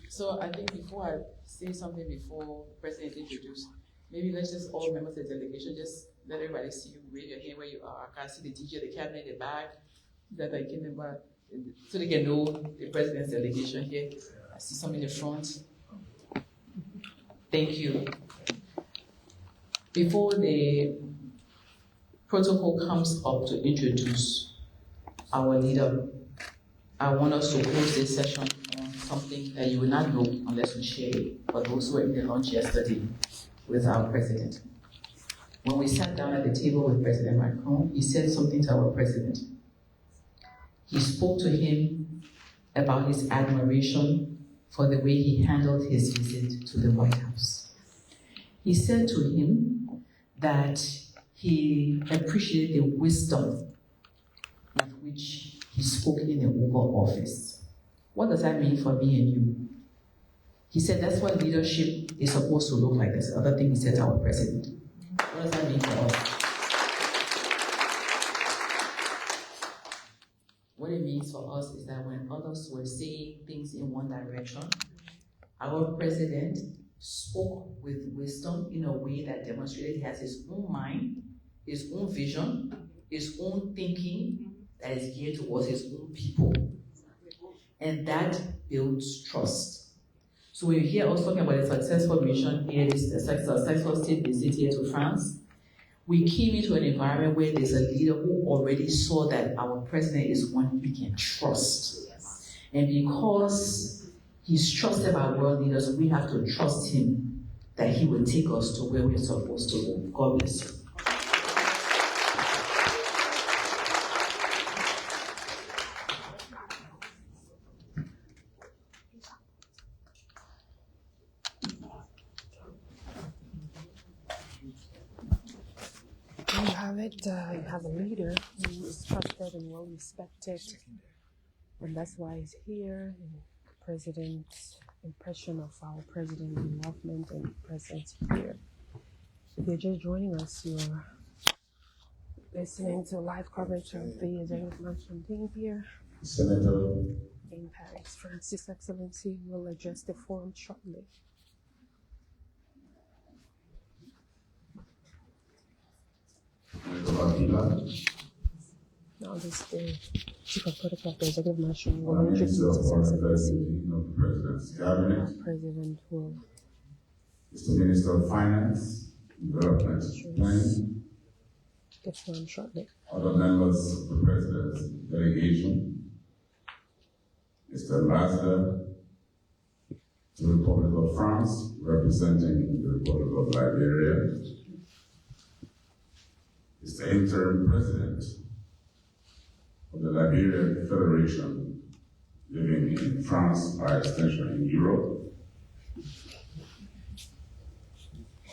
So I think before I say something before the President introduced, maybe let's just all members of the delegation just let everybody see you, wave your hand where you are. I can see the DJ, the cabinet, the back, that I can about, so they can know the President's delegation here. I see some in the front. Thank you. Before the protocol comes up to introduce our leader, I want us to close this session on something that you will not know unless we share it, but those who were in the lunch yesterday with our president. When we sat down at the table with President Macron, he said something to our president. He spoke to him about his admiration for the way he handled his visit to the White House. He said to him that he appreciated the wisdom with which he spoke in the Oval Office. What does that mean for me and you? He said that's what leadership is supposed to look like. That's the other thing he said to our president. What does that mean for us? What it means for us is that when others were saying things in one direction, our president spoke with wisdom in a way that demonstrated he has his own mind, his own vision, his own thinking, that is geared towards his own people. And that builds trust. So when you hear us talking about a successful mission here, this a successful state visit here to France, we came into an environment where there's a leader who already saw that our president is one we can trust. And because he's trusted by world leaders, we have to trust him that he will take us to where we're supposed to go. God bless you. You have a leader who is trusted and well respected, and that's why he's here. And President's impression of our president, involvement and presence here. If you're just joining us, you're listening to live coverage of the Executive Mansion being here Senator in Paris. Francis Excellency will address the forum shortly. Now this is the Chief of Protocol of the Executive Mansion will introduce His Excellency. President's Cabinet. President will. Mr. Minister of Finance, Development, Planning. The forum shortly. Other members of the President's delegation. Mr. Ambassador to the Republic of France, representing the Republic of Liberia. Mr. Interim President of the Liberian Federation, living in France, by extension in Europe.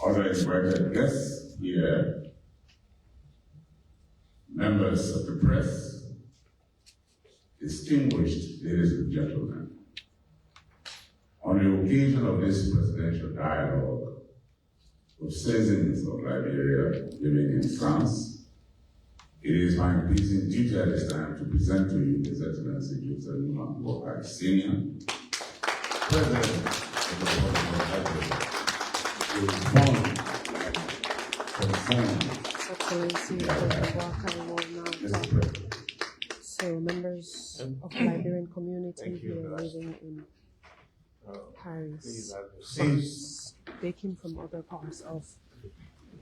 Other invited guests here, members of the press, distinguished ladies and gentlemen. On the occasion of this presidential dialogue of citizens of Liberia living in France, it is my pleasing duty at this time to present to you His Excellency Joseph Nyuma Boakai, Senior, President of the Republic of Liberia, who is born His Excellency Joseph Boakai will now talk. So members of the Liberian community here living in Paris, they came from other parts of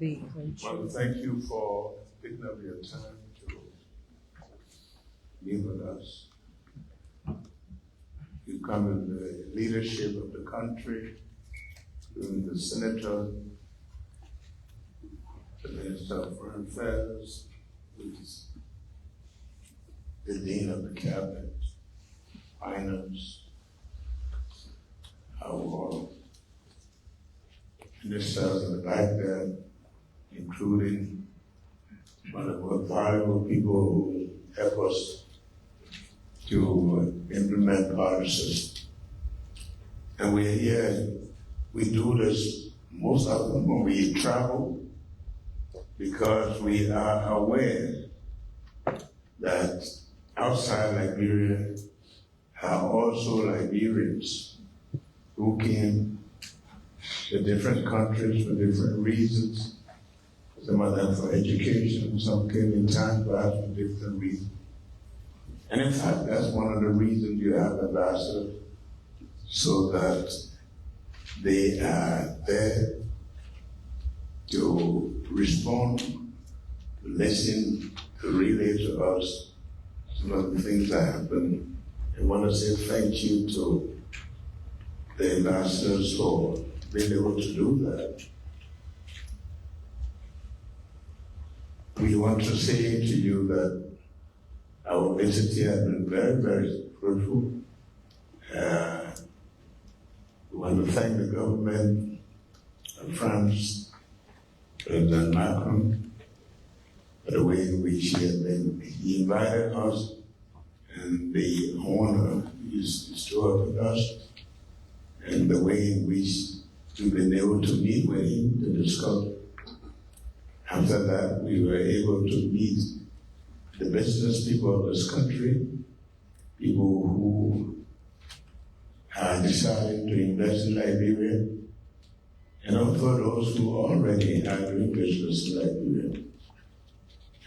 the country. Well, thank you for picking up your time to be with us. You come in the leadership of the country, including the Senator, the Minister of Foreign Affairs, who is the Dean of the Cabinet, Finance, our ministers in the back there, including one of our valuable people who help us to implement policies. And we're here, we do this most of them when we travel, because we are aware that outside Liberia are also Liberians who came to different countries for different reasons. Some of them for education, some came in time perhaps for different reasons. And in fact, that's one of the reasons you have ambassadors, so that they are there to respond, to listen, to relay to us some of the things that happen. I want to say thank you to the ambassadors for being able to do that. We want to say to you that our visit here has been very, very fruitful. We want to thank the government of France, President Macron, for the way in which he invited us and the honor he restored with us, and the way in which we've been able to meet with him to discuss. After that, we were able to meet the business people of this country, people who are deciding to invest in Liberia, and also those who already are doing business in Liberia.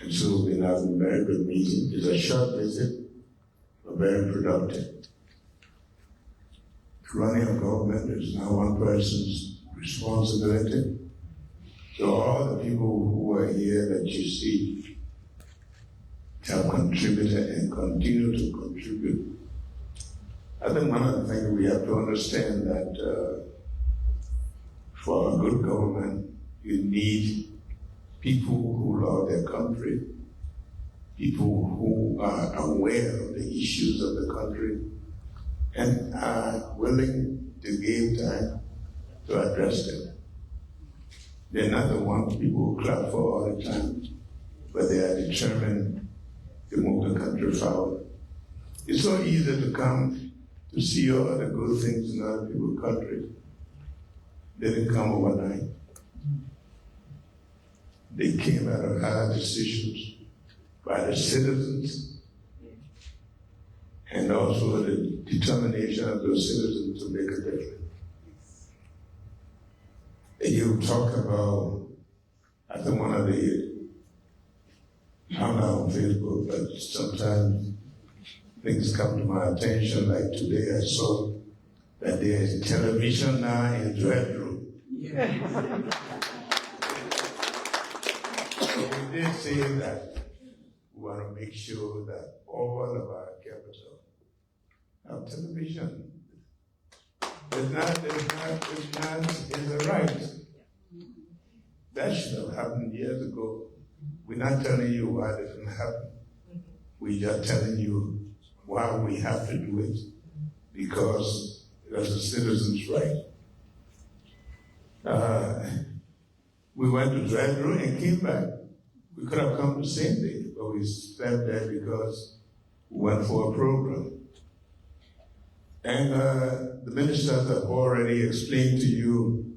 And so we've been having a very good meeting. It's a short visit, but very productive. Running a government is now one person's responsibility. So all the people who are here that you see have contributed and continue to contribute. I think one of the things we have to understand that for a good government, you need people who love their country, people who are aware of the issues of the country, and are willing to give time to address them. They're not the ones people who clap for all the time, but they are determined to move the country forward. It's so easy to come to see all the good things in other people's countries. They didn't come overnight. They came out of hard decisions by the citizens and also the determination of those citizens to make a difference. And you talk about, I think one of the, I'm not on Facebook, but sometimes things come to my attention, like today I saw that there is television now in Dread Room. Yeah. So we did say that we want to make sure that all of our capital have television. It's a right. That should have happened years ago. We're not telling you why it didn't happen. We're just telling you why we have to do it, because that's a citizen's right. We went to drive-through and came back. We could have come the same day, but we slept there because we went for a program. And the ministers have already explained to you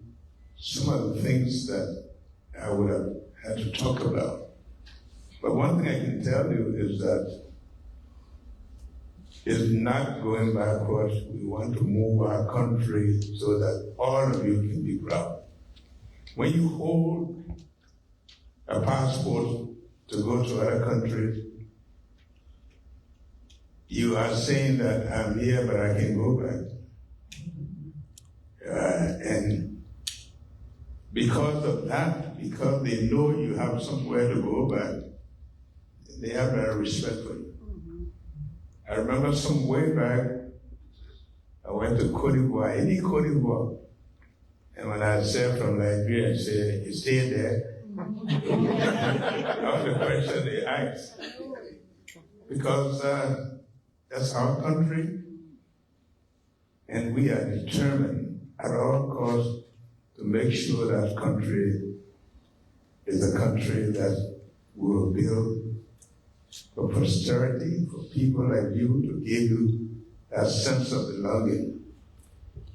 some of the things that I would have had to talk about. But one thing I can tell you is that it's not going backwards. We want to move our country so that all of you can be proud. When you hold a passport to go to other countries, you are saying that I'm here, but I can go back. And because of that, because they know you have somewhere to go back, they have better respect for you. I remember some way back, I went to Cote d'Ivoire, and when I said from Liberia, I said, you stay there? That was the question they asked. Because that's our country, and we are determined at all costs to make sure that country is a country that will build for posterity, for people like you, to give you that sense of belonging.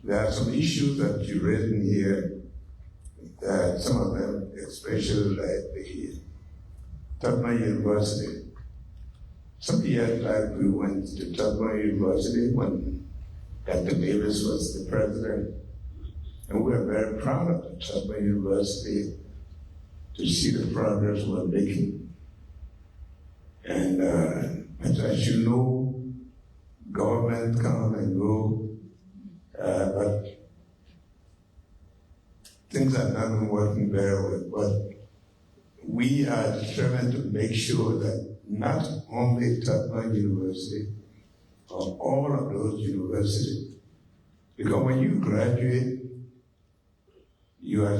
There are some issues that you read in here, that some of them, especially like the Tubman University. Some years back, we went to Tubman University when Dr. Davis was the president, and we were very proud of the Tubman University to see the progress we're making. And as you know, government come and go, but things are not been working very well. But we are determined to make sure that not only Tubman University, but all of those universities, because when you graduate, you are,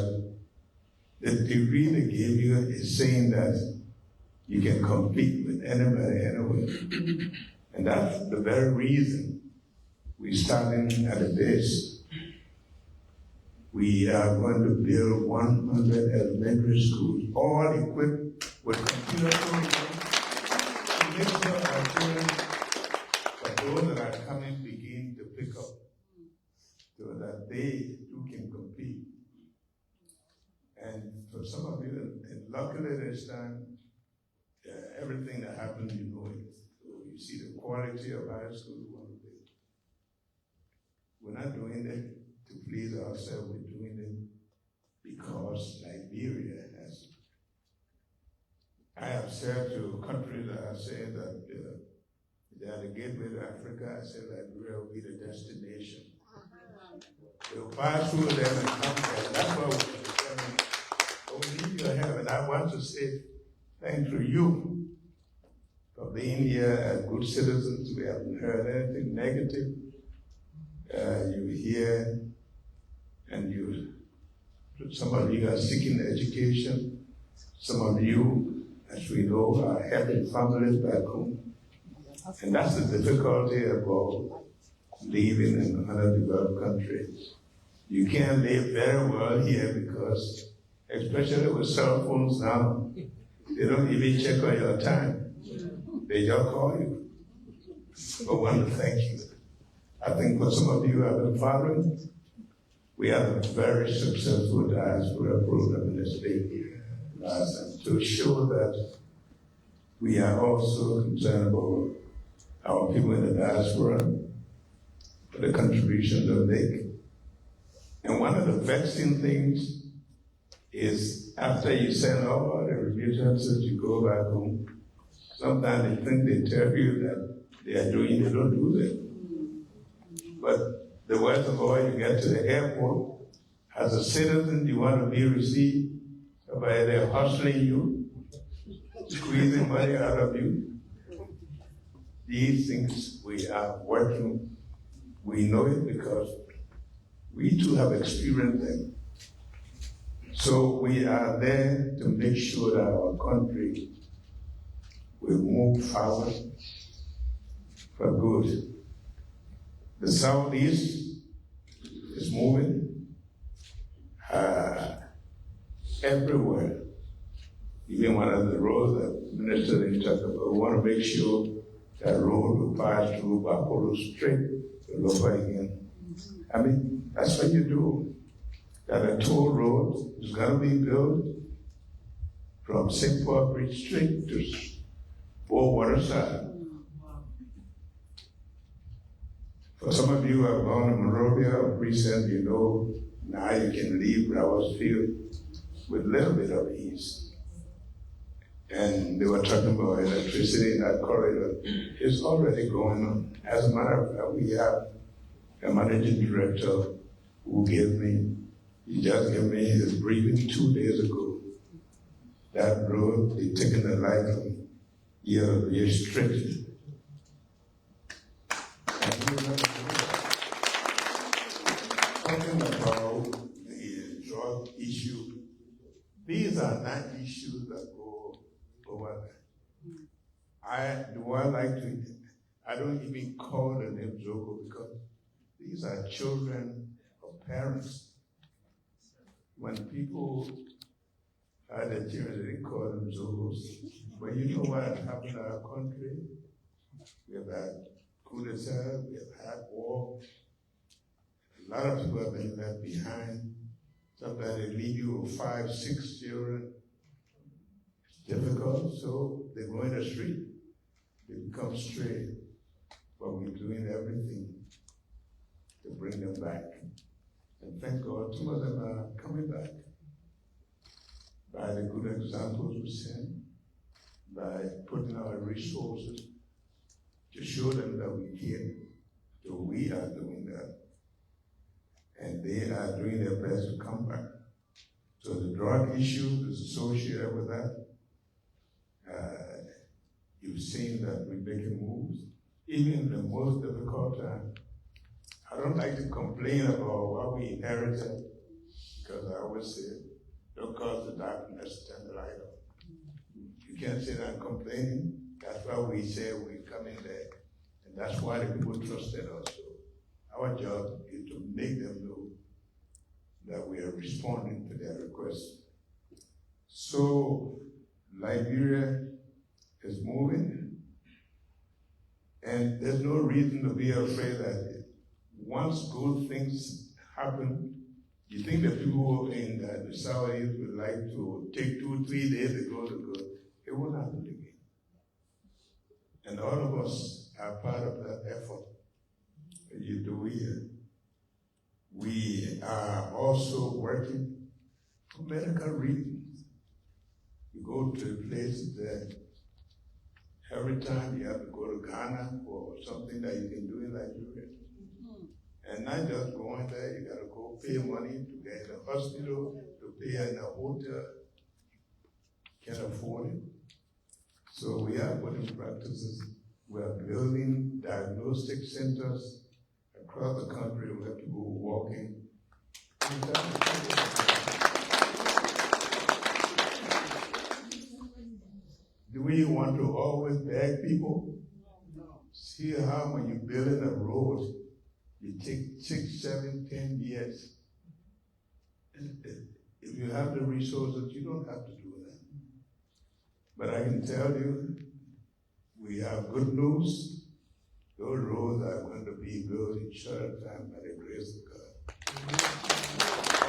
the degree they give you is saying that you can compete with anybody, anywhere. And that's the very reason we're starting at the base. We are going to build 100 elementary schools, all equipped with computer programs to make sure our children, but those that are coming, begin to pick up so that they too can compete. And for some of you, and luckily this time, everything that happened, you know it. So you see the quality of high school one day. We're not doing it to please ourselves, we're doing it because Liberia has I have said to countries that have said that they are the gateway to Africa. I said that Liberia will be the destination. We'll pass through them and come there. That's what we need your help. And I want to say thank to you for being here as good citizens. We haven't heard anything negative. You're here, and some of you are seeking education. Some of you, as we know, are helping families back home. And that's the difficulty about living in underdeveloped countries. You can't live very well here because, especially with cell phones now, they don't even check on your time. They just call you. But I want to thank you. I think for some of you who have been following, we have a very successful diaspora program in the state here. To show that we are also concerned about our people in the diaspora, for the contribution they make. And one of the vexing things is after you send all the remittances, you go back home. Sometimes they think they tell you that they are doing, they don't do that. But the worst of all, you get to the airport, as a citizen, you want to be received, somebody they're hustling you, squeezing money out of you. These things we are working, we know it because we too have experienced them. So we are there to make sure that our country will move forward for good. The Southeast is moving everywhere. Even one of the roads that Minister talked about, we want to make sure that road will pass through Bapolo straight to Lopa again. I mean, that's what you do. That a toll road is going to be built from St. Paul Bridge Street to Waterside. For some of you who have gone to Monrovia or Present, you know now you can leave Brownsfield with a little bit of ease. And they were talking about electricity in that corridor. It's already going on. As a matter of fact, we have a managing director who he just gave me his briefing 2 days ago. That road, they've taken the light from year straight. Talking about the drug issue, these are not issues that go over there. I don't even call the name Zogo because these are children of parents. When people had their children, they didn't call them Zogos. But you know what happened in our country? We have had coup d'etat, we have had war. A lot of people have been left behind. Sometimes they leave you with 5, 6 children. It's difficult, so they go in the street. They become stray. But we're doing everything to bring them back. And thank God, some of them are coming back by the good examples we send, by putting our resources to show them that we care. So we are doing that. And they are doing their best to come back. So the drug issue is associated with that. You've seen that we're making moves, even in the most difficult time. I don't like to complain about what we inherited, because I always say, don't cause the darkness, turn the light on. You can't sit there and complaining. That's why we say we come in there. And that's why the people trusted us. So our job is to make them know that we are responding to their requests. So Liberia is moving, and there's no reason to be afraid that once good things happen, you think the people in the Southeast would like to take 2, 3 days to go to good. It won't happen again. And all of us are part of that effort that you do here. We are also working for medical reasons. You go to places there, every time you have to go to Ghana for something that you can do in Liberia. And not just going there, you gotta go pay money to get in the hospital, to pay in a hotel. Can't afford it. So we are putting practices. We are building diagnostic centers across the country. We have to go walking. Do we want to always beg people? See how when you build a road, you take 6, 7, 10 years. If you have the resources, you don't have to do that. But I can tell you, we have good news. Those roads are going to be built in shorter time by the grace of God.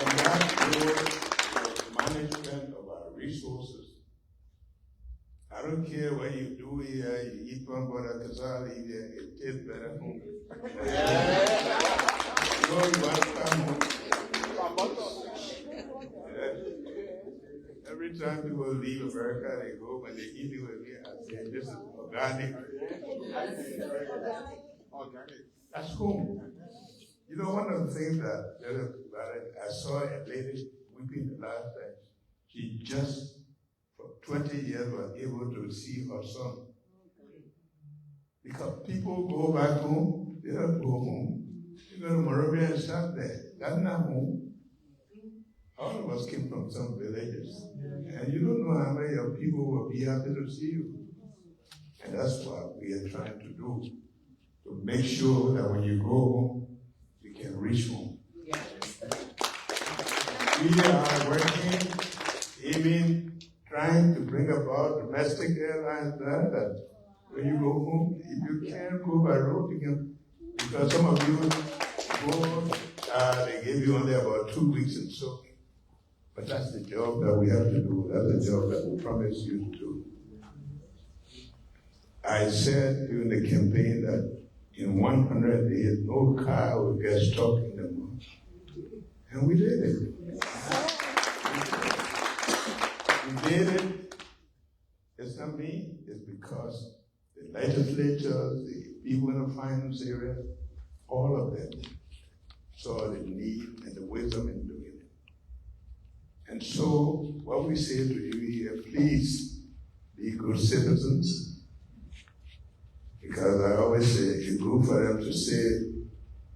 And that road management of our resources. I don't care what you do here, you eat one butter, Kazali, it tastes better home. You want to come home. Every time people leave America, they go, when they eat it with me, I say, this is organic. That's home. You know, one of the things that I saw a lady weeping the last time. She just, for 20 years, was able to see her son. Because people go back home, they don't go home. You go to Moravia and stop there. That's not home. All of us came from some villages. And you don't know how many of people will be happy to see you. And that's what we are trying to do. To make sure that when you go home, you can reach home. We are working, even trying to bring about domestic airlines there, that when you go home, if you can't go by road, you can, because some of you go, they give you only about 2 weeks and so. But that's the job that we have to do. That's the job that we promised you to do. I said during the campaign that in 100 days, no car will get stuck in the mud. And we did it. We did it. It's not me. It's because the legislatures, the people in the finance area, all of them saw the need and the wisdom in doing it. And so, what we say to you here, please be good citizens. Because I always say, it's good for them to say,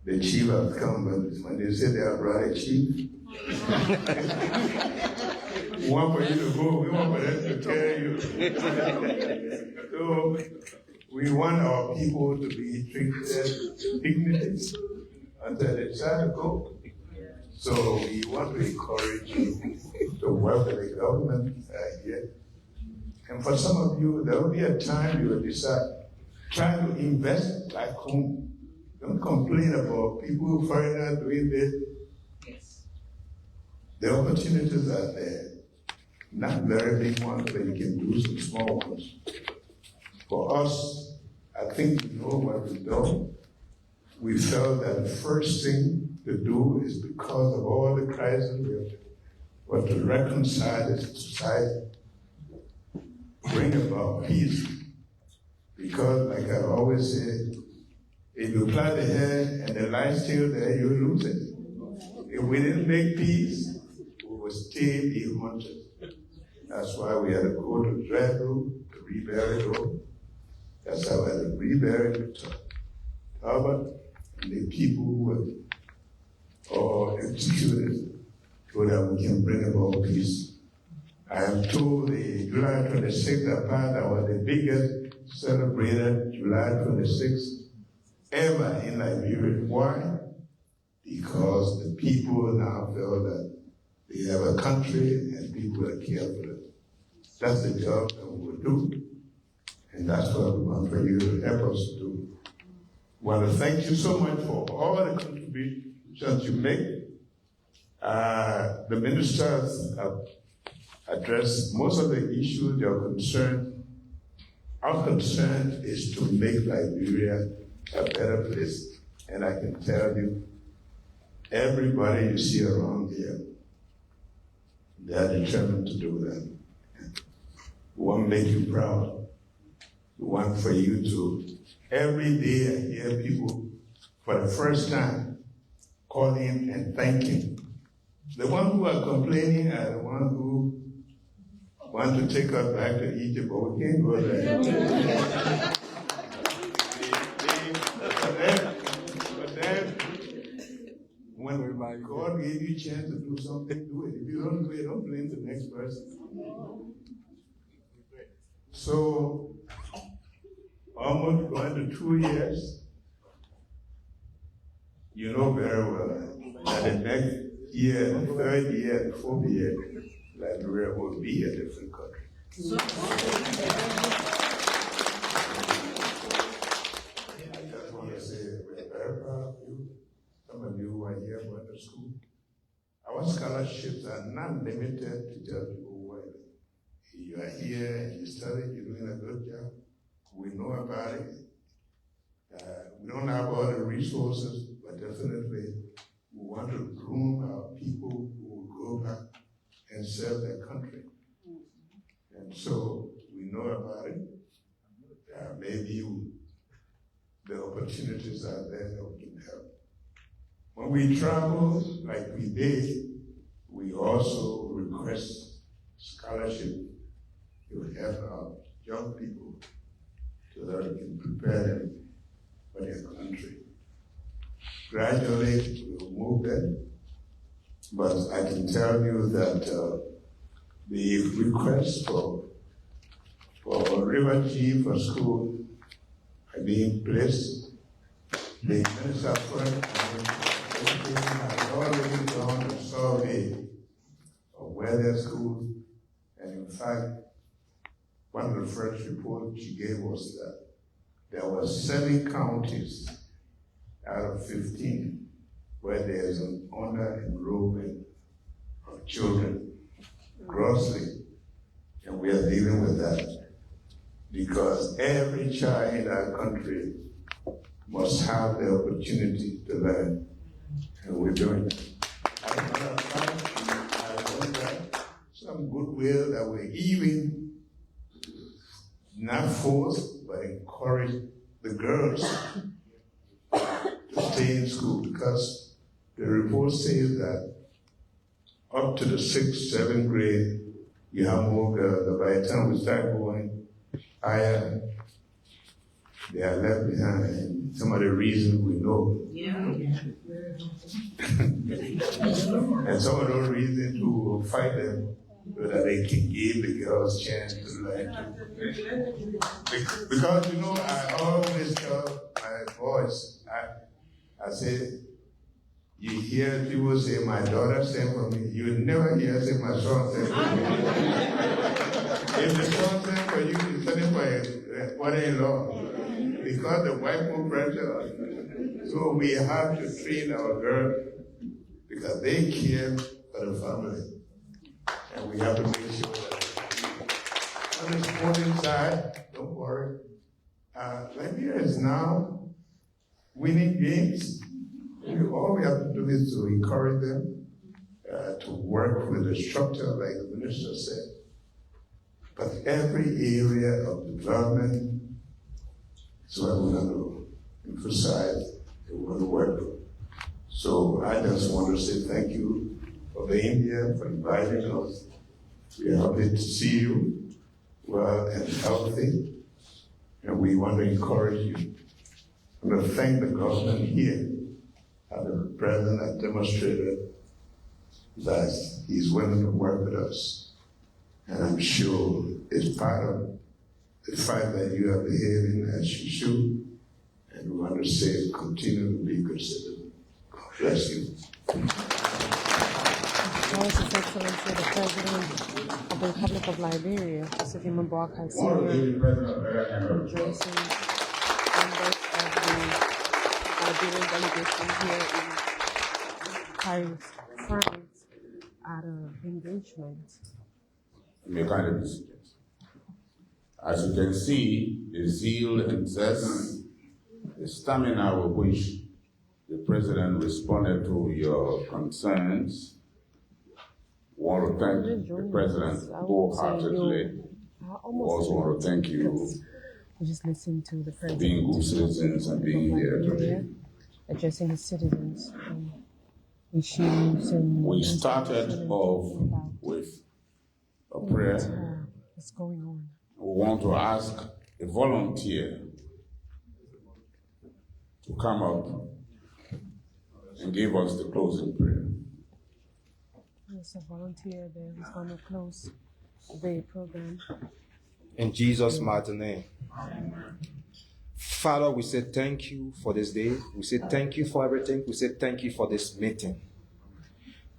the chief has come, but when they say they have brought a chief, we want for you to go, we want for them to carry you. So, we want our people to be treated with dignity until they try to go. So we want to encourage you to work with the government here. And for some of you, there will be a time you will decide, try to invest back home. Don't complain about people foreigners doing this. Yes. The opportunities are there. Not very big ones, but you can do some small ones. For us, I think we know what we've done. We felt that the first thing to do is because of all the crises we have to reconcile the society, bring about peace. Because, like I always say, if you plant the hair and the light's still there, you lose it. If we didn't make peace, we would still be haunted. That's why we had to go to Dread Road, to Rebury Road. That's how we had to rebury Albert and the people who were all executed so that we can bring about peace. I am told the July 26th that was the biggest celebrated July 26th ever in Liberia. Why? Because the people now feel that they have a country and people that care for them. That's the job that we will do, and that's what we want for you to help us do. I want to thank you so much for all the contributions you make. The ministers have addressed most of the issues you're concerned. Our concern is to make Liberia a better place. And I can tell you, everybody you see around here, they are determined to do that. We want to make you proud. We want for you to, every day I hear people for the first time calling and thanking. The ones who are complaining are the ones who want to take us back to Egypt, but we can't go there. But then, when God gave you a chance to do something, do it. If you don't do it, don't blame the next person. So, almost going to 2 years, you know very well that the next year, the third year, the fourth year, Liberia will be a different country. I just want to say we're very proud of you. Some of you who are here going to school. Our scholarships are not limited to just whether you are here and you study, you're doing a good job. We know about it. We don't have all the resources, but definitely we want to groom our people who will go back and serve their country. And so we know about it. Maybe the opportunities are there that we can help. When we travel, like we did, we also request scholarship to help our young people so that we can prepare them for their country. Gradually, we'll move them, but I can tell you that the requests for refugee for school are being placed. The Minister for Education has already done a survey of where their schools, and in fact, one of the first reports she gave was that there were 7 counties out of 15 where there's an under-enrollment of children grossly, and we are dealing with that because every child in our country must have the opportunity to learn, and we're doing it. I know that some goodwill that we're even not force, but encourage the girls to stay in school, because the report says that up to the 6th, 7th grade, you have more girls, but by the time we start going higher, they are left behind, and some of the reasons we know. Yeah. And some of those reasons to fight them so that they can give the girls a chance to learn. Because, you know, I always tell my boys, I say, you hear people say, my daughter sent for me. You never hear say, my son sent for me. If the son sent for you, you send it for your mother-in-law. Because the wife will pressure us. So we have to train our girls because they care for the family. And we have to make sure that on the sporting side, don't worry. Liberia is now winning games. All we have to do is to encourage them to work with the structure, like the minister said. But every area of development is what we're going to emphasize and we're going to work with. So I just want to say thank you for being here, for inviting us. We are happy to see you well and healthy, and we want to encourage you. I'm going to thank the government here. The president has demonstrated that he's willing to work with us. And I'm sure it's part of the fact that you are behaving as you should. And we want to say, continue to be good citizens. God bless you. That was His Excellency, the President of the Republic of Liberia, Joseph Nyuma Boakai, Sr., addressing members of the Liberian delegation here in Paris, France, at an engagement. May kind of be seated. As you can see, the zeal and zest, the stamina with which the President responded to your concerns. I want to thank the President wholeheartedly We also want to thank you We just listened to the for president being good citizens and being here today. addressing his citizens issues and We started off with a prayer. what's going on. We want to ask a volunteer to come up and give us the closing prayer. There's a volunteer there who's going to close the program. In Jesus' mighty name. Father, we say thank you for this day. We say thank you for everything. We say thank you for this meeting.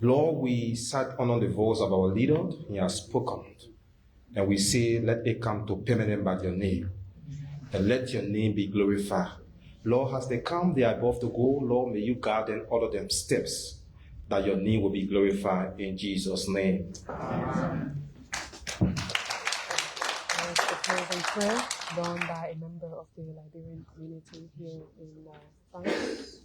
Lord, we sat on the voice of our leader. He has spoken. And we say, let it come to permanent by your name. And let your name be glorified. Lord, as they come, they are about to go. Lord, may you guide and order them steps, that your name will be glorified in Jesus' name. There's the closing prayer done by a member of the Liberian community here in France.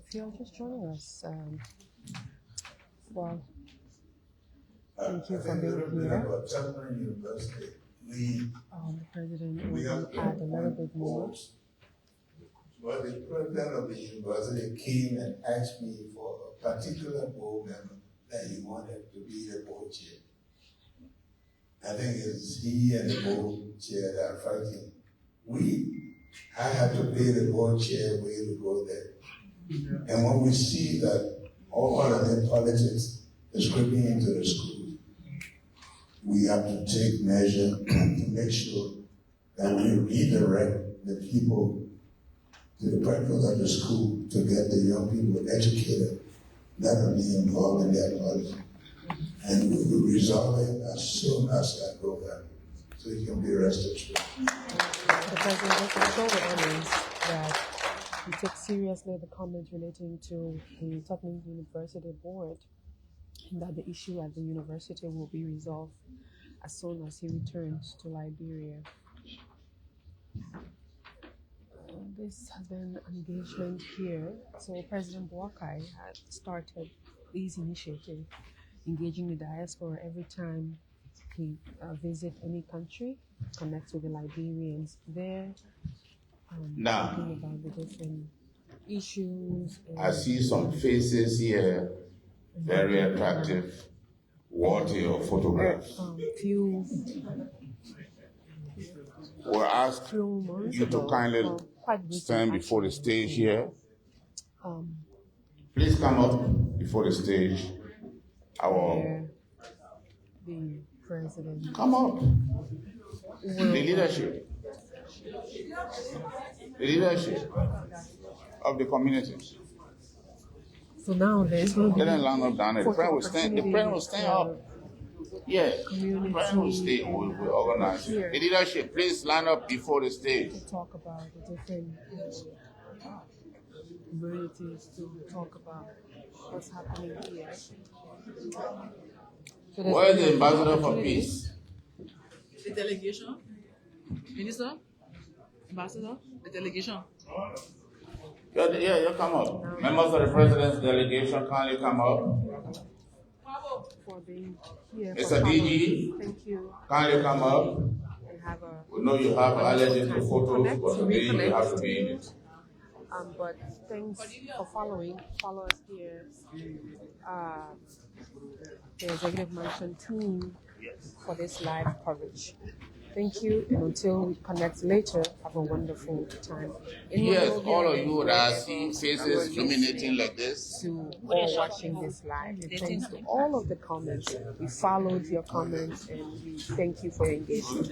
If you're just joining us, well, thank you for being here. The president will add a little bit more. But the president of the university came and asked me for a particular board member that he wanted to be the board chair. I think it's he and the board chair that are fighting. I have to pay the board chair way to go there. And when we see that all of the politics is creeping into the school, we have to take measure to make sure that we redirect the people to the purpose of the school to get the young people educated, that will be involved in their politics. And we will resolve it as soon as I go back, so you can be rest assured. The president also told the audience that he took seriously the comments relating to the Tottenham University board, and that the issue at the university will be resolved as soon as he returns to Liberia. This has been an engagement here. So President Boakai had started this initiative, engaging the diaspora every time he visits any country, connects with the Liberians there, talking about the different issues. I see some faces here, very attractive, worthy of photographs. We'll ask you to kindly stand before the stage here. Please come up before the stage. The president. Come up. The leadership. The leadership of the community. So now there's going to be. Let them line up down there. The president will stand up. Yeah, the president will stay. We'll organize. The leadership, please line up before the stage. To talk about the different communities, to talk about what's happening here. So where is the ambassador for peace? The delegation? Minister? Ambassador? The delegation? Yeah, you come up. Members of the president's delegation, kindly come up. For being here. Mr. DG, thank you. Kindly come up. We know you have allergies to photos, but today you have to be in it. But thanks for following. Follow us here. The Executive Mansion team for this live coverage. Thank you, and until we connect later, have a wonderful time. Yes, all of you that I see faces illuminating like this. To all watching this live, and thanks to all of the comments. We followed your comments, and we thank you for your engagement.